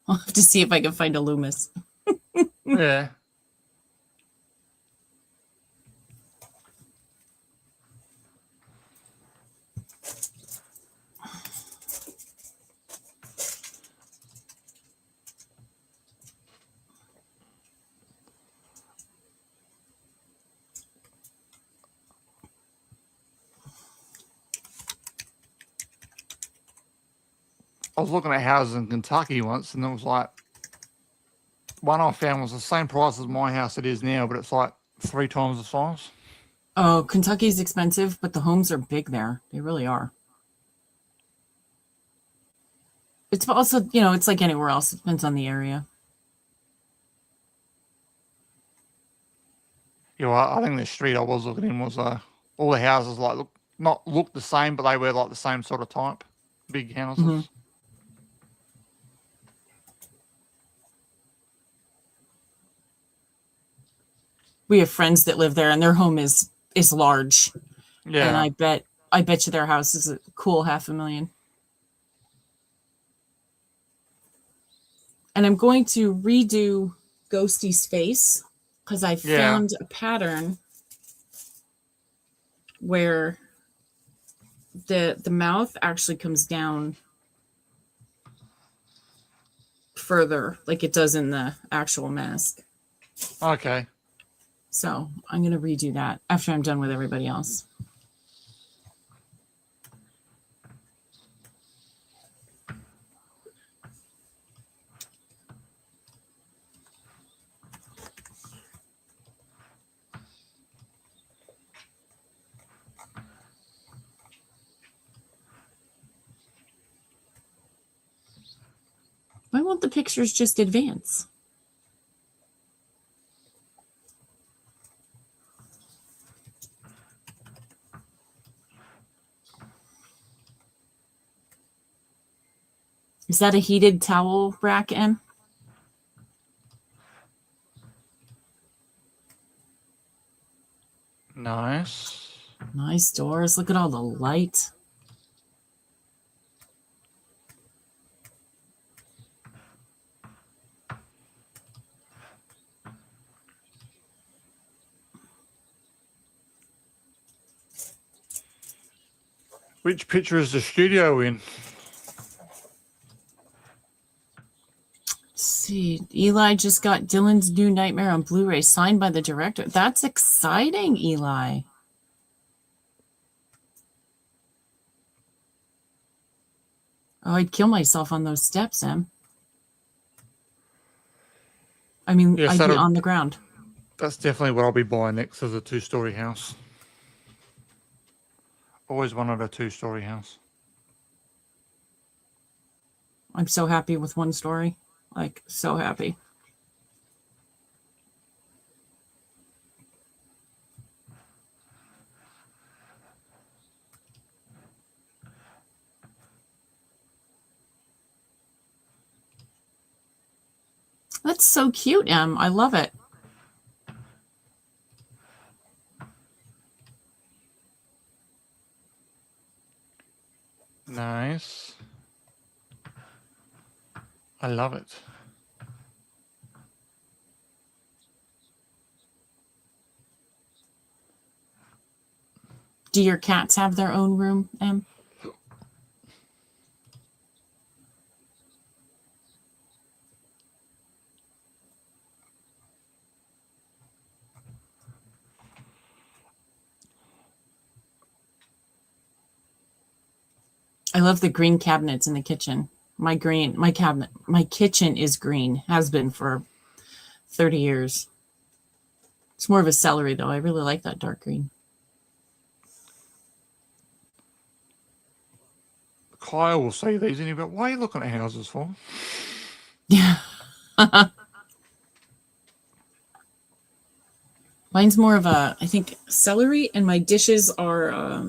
I'll have to see if I can find a Loomis. Yeah. I was looking at houses in Kentucky once, and it was like one I found was the same price as my house it is now, but it's like 3 times the size. Oh, Kentucky's expensive, but the homes are big there. They really are. It's also, it's like anywhere else. It depends on the area. Yeah, I think the street I was looking in was all the houses like look the same, but they were like the same sort of type, big houses. Mm-hmm. We have friends that live there, and their home is large. Yeah, And I bet you their house is a cool $500,000. And I'm going to redo Ghosty's face because I found a pattern where the mouth actually comes down further like it does in the actual mask. Okay. So I'm going to redo that after I'm done with everybody else. Why won't the pictures just advance? Is that a heated towel rack, Em? Nice. Nice doors. Look at all the light. Which picture is the studio in? Let's see. Eli just got Dylan's new Nightmare on Blu-ray signed by the director. That's exciting, Eli. Oh, I'd kill myself on those steps, Em. I mean, Yes, I'd be on the ground. That's definitely what I'll be buying next as a 2-story house. Always wanted a 2-story house. I'm so happy with 1 story. Like, so happy. That's so cute, Em. I love it. Nice. I love it. Do your cats have their own room, Em? I love the green cabinets in the kitchen. My kitchen is green, has been for 30 years. It's more of a celery, though. I really like that dark green. Kyle will see these and he'll be like, what are you looking at houses for? Yeah. Mine's more of I think, celery, and my dishes are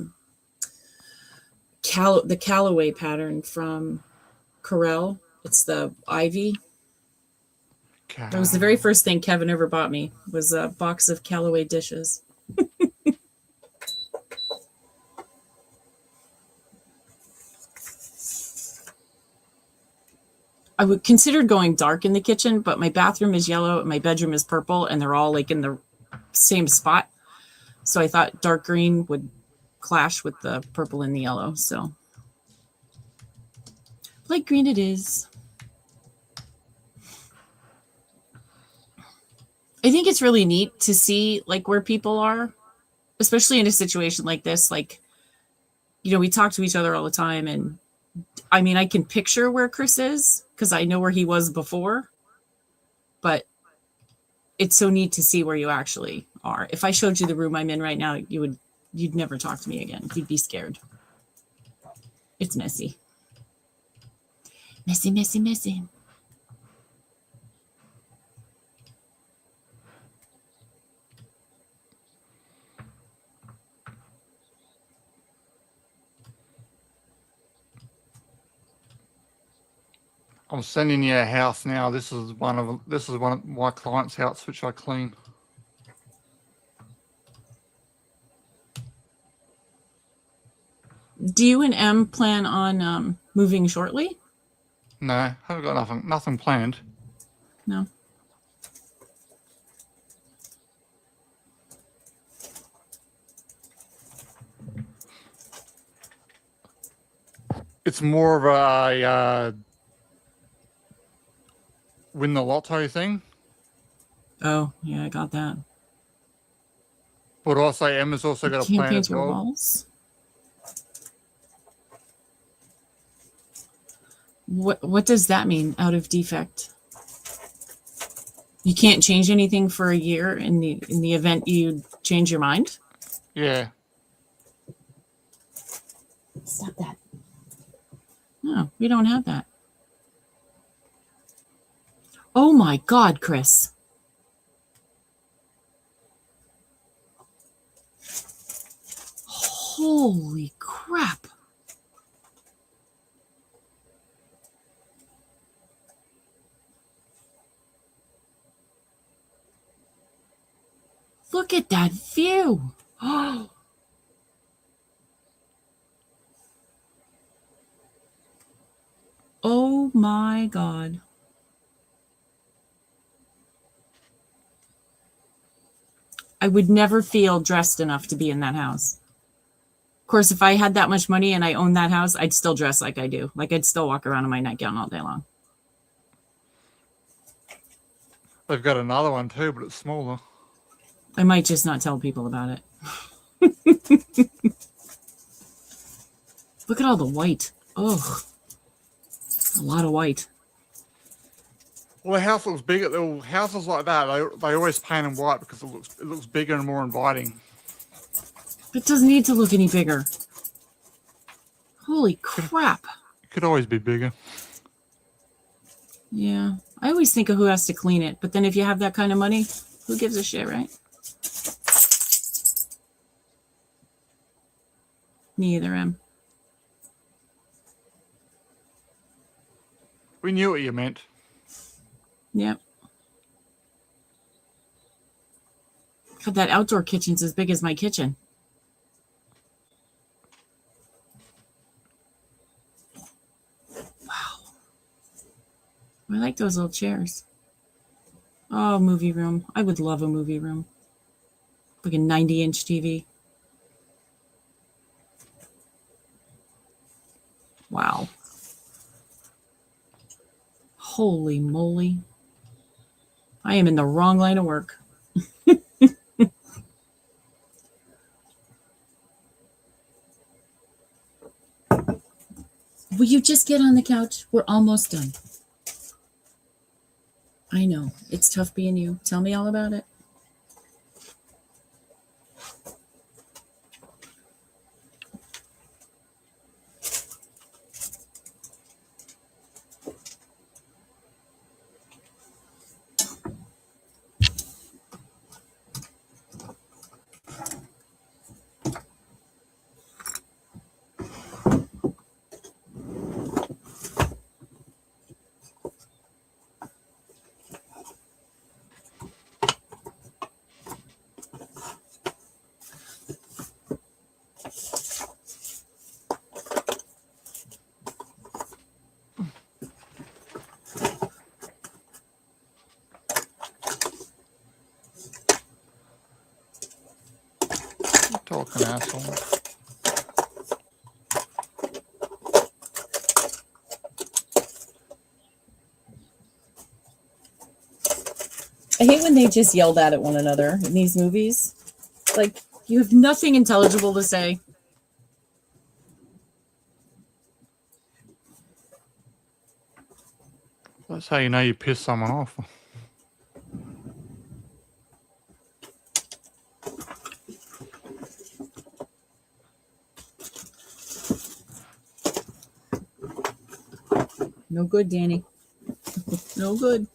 the Callaway pattern from Corel. It's the Ivy. That was the very first thing Kevin ever bought me, was a box of Callaway dishes. I would consider going dark in the kitchen, but my bathroom is yellow and my bedroom is purple, and they're all like in the same spot. So I thought dark green would clash with the purple and the yellow. So light green it is. I think it's really neat to see like where people are, especially in a situation like this. Like, we talk to each other all the time, and I mean, I can picture where Chris is because I know where he was before. but it's so neat to see where you actually are. If I showed you the room I'm in right now, you'd never talk to me again. You'd be scared. It's messy. Messy, messy, messy. I'm sending you a house now. This is one of my clients' house which I clean. Do you and M plan on moving shortly? No, haven't got nothing planned. No. It's more of a win the lotto thing. Oh, yeah, I got that. But also Emma's also got a Can't plan paint as your well. walls. What does that mean? Out of defect. You can't change anything for a year in the event you change your mind? Yeah. Stop that. No, we don't have that. Oh my God, Chris. Holy crap. Look at that view. Oh my God. I would never feel dressed enough to be in that house. Of course, if I had that much money and I owned that house, I'd still dress like I do. Like I'd still walk around in my nightgown all day long. They've got another one too, but it's smaller. I might just not tell people about it. Look at all the white. Ugh. A lot of white. Well, the house looks bigger. The houses like that, they always paint them white because it looks bigger and more inviting. It doesn't need to look any bigger. Holy crap. It could always be bigger. Yeah. I always think of who has to clean it, but then if you have that kind of money, who gives a shit, right? Neither am. We knew what you meant. Yep. God, that outdoor kitchen's as big as my kitchen. Wow. I like those little chairs. Oh, movie room. I would love a movie room. Like a 90-inch TV. Wow. Holy moly. I am in the wrong line of work. Will you just get on the couch? We're almost done. I know. It's tough being you. Tell me all about it. Talking asshole. I hate when they just yell that at one another in these movies. Like, you have nothing intelligible to say. That's how you know you pissed someone off. No good, Danny. No good.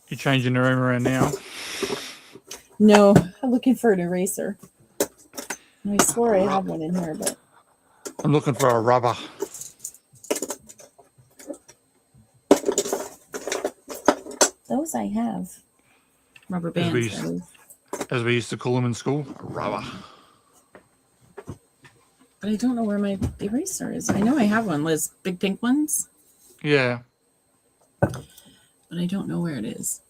You changing the room around now? No, I'm looking for an eraser. I swore I had one in here, but I'm looking for a rubber. those I have. Rubber bands. As we used to call them in school, a rubber. But I don't know where my eraser is. I know I have one, Liz. Big pink ones. Yeah. But I don't know where it is.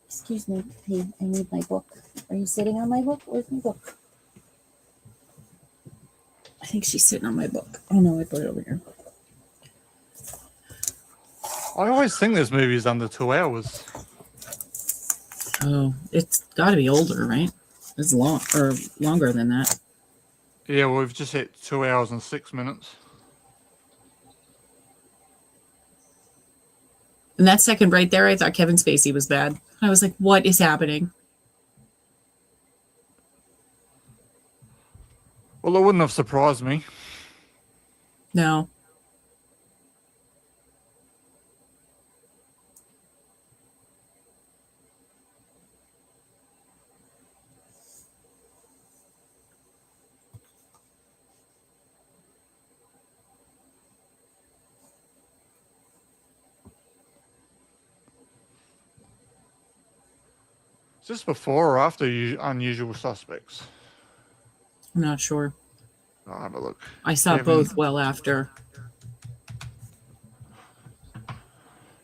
Excuse me, hey, I need my book. Are you sitting on my book? Where's my book? I think she's sitting on my book. Oh no, I put it over here. I always think this movie is under 2 hours. Oh, it's got to be older, right? It's long or longer than that. Yeah, well, we've just hit 2 hours and 6 minutes. And that second right there, I thought Kevin Spacey was bad. I was like, what is happening? Well, it wouldn't have surprised me. No. Is this before or after Unusual Suspects? I'm not sure. I'll have a look. I saw Kevin- both well after.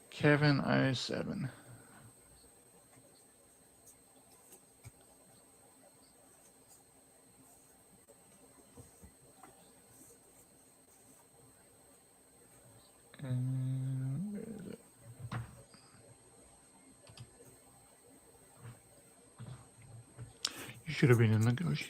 Kevin 07. Where is it? You should have been a negotiator.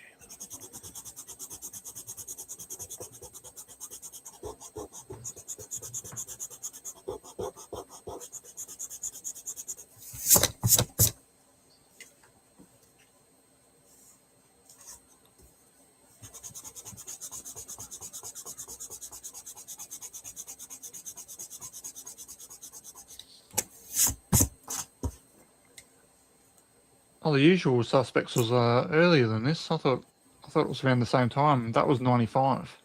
Oh, The Usual Suspects was earlier than this. I thought it was around the same time. That was 95.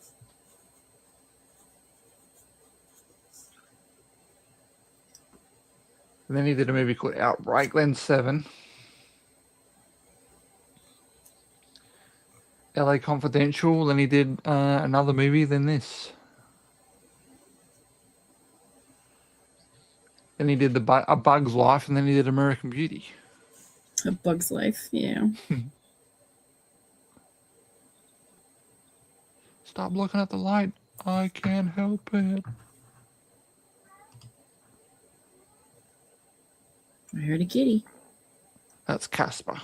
And then he did a movie called Outbreak, then 7. LA Confidential, then he did another movie, then this. Then he did A Bug's Life, and then he did American Beauty. A Bug's Life, yeah. Stop looking at the light. I can't help it. I heard a kitty. That's Casper.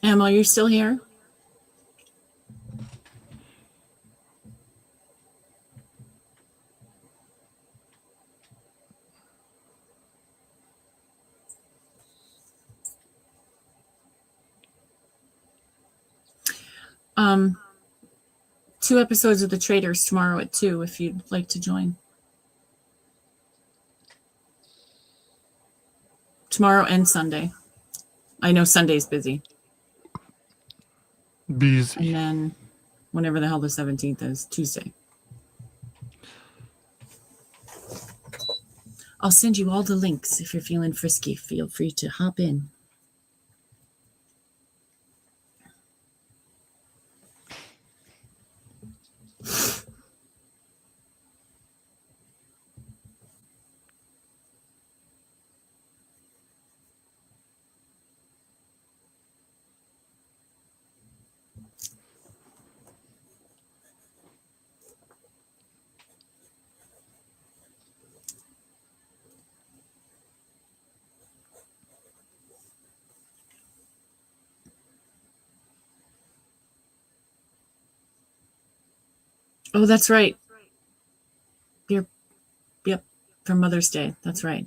Emma, you're still here? Um, 2 episodes of The Traitors tomorrow at 2 if you'd like to join. Tomorrow and Sunday. I know Sunday's busy. Busy. And then whenever the hell the 17th is, Tuesday. I'll send you all the links if you're feeling frisky. Feel free to hop in. Oh, that's right. Yep, for Mother's Day. That's right.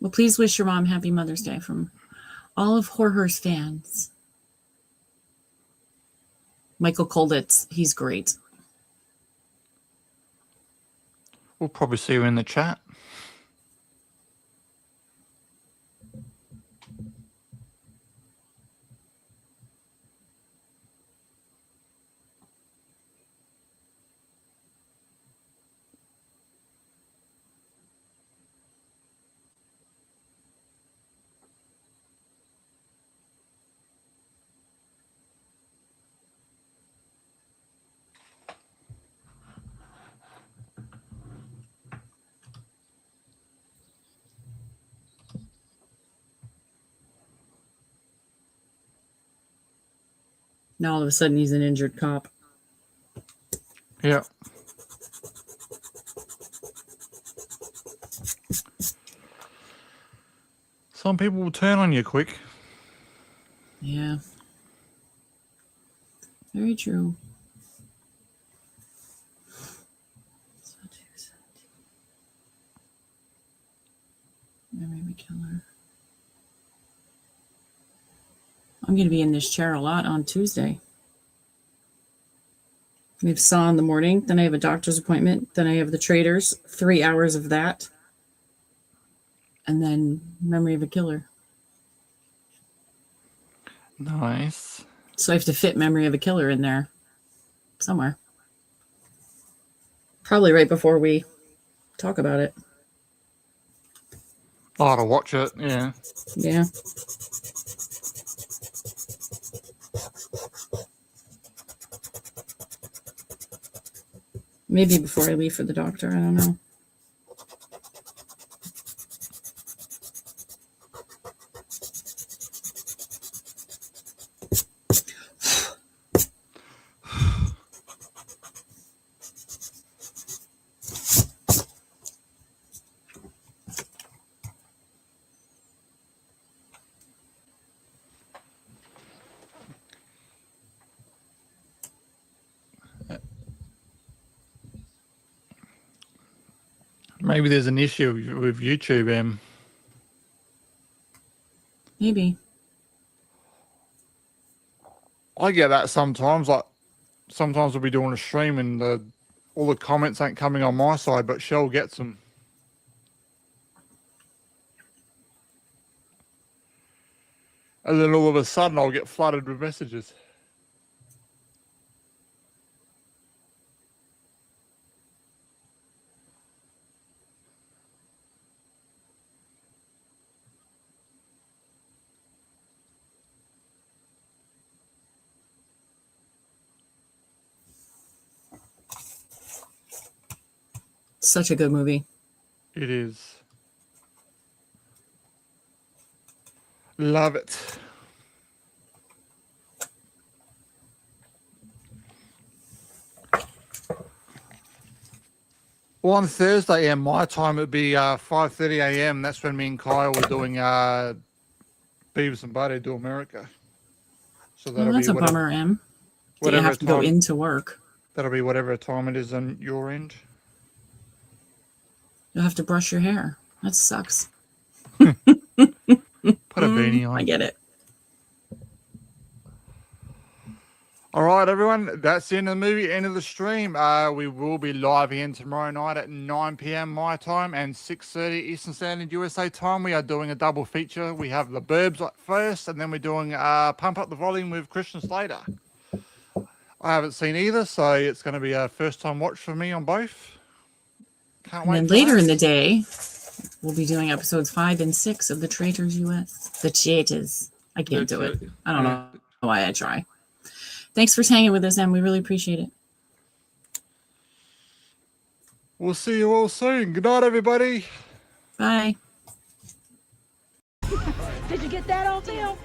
Well, please wish your mom happy Mother's Day from all of Horror's fans. Michael Kolditz, he's great. We'll probably see you in the chat. Now all of a sudden he's an injured cop. Yeah. Some people will turn on you quick. Yeah. Very true. Maybe killer. I'm going to be in this chair a lot on Tuesday. We have Saw in the morning. Then I have a doctor's appointment. Then I have the Traders. 3 hours of that. And then Memory of a Killer. Nice. So I have to fit Memory of a Killer in there somewhere. Probably right before we talk about it. Oh, to watch it, yeah. Yeah. Maybe before I leave for the doctor. I don't know. Maybe there's an issue with YouTube, Maybe. I get that sometimes. Like, sometimes we'll be doing a stream and all the comments ain't coming on my side, but Shell gets them. And then all of a sudden I'll get flooded with messages. Such a good movie. It is. Love it. Well, on Thursday, my time, it'd be 5:30 a.m. That's when me and Kyle were doing Beavis and Butthead Do America. So Well, that's a bummer, Em. Do you have to go into work? That'll be whatever time it is on your end. You'll have to brush your hair. That sucks. Put a beanie on. I get it. All right, everyone. That's the end of the movie, end of the stream. We will be live again tomorrow night at 9 p.m. my time and 6:30 Eastern Standard USA time. We are doing a double feature. We have The Burbs first, and then we're doing Pump Up the Volume with Christian Slater. I haven't seen either, so it's going to be a first-time watch for me on both. Can't wait. And then later in the day, we'll be doing episodes 5 and 6 of The Traitors US. The Traitors. I can't do it. I don't know why I try. Thanks for hanging with us, Em. We really appreciate it. We'll see you all soon. Good night, everybody. Bye. Did you get that on film?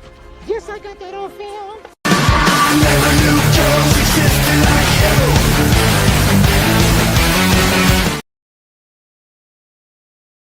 Yes, I got that on film. Never knew girls existed like you.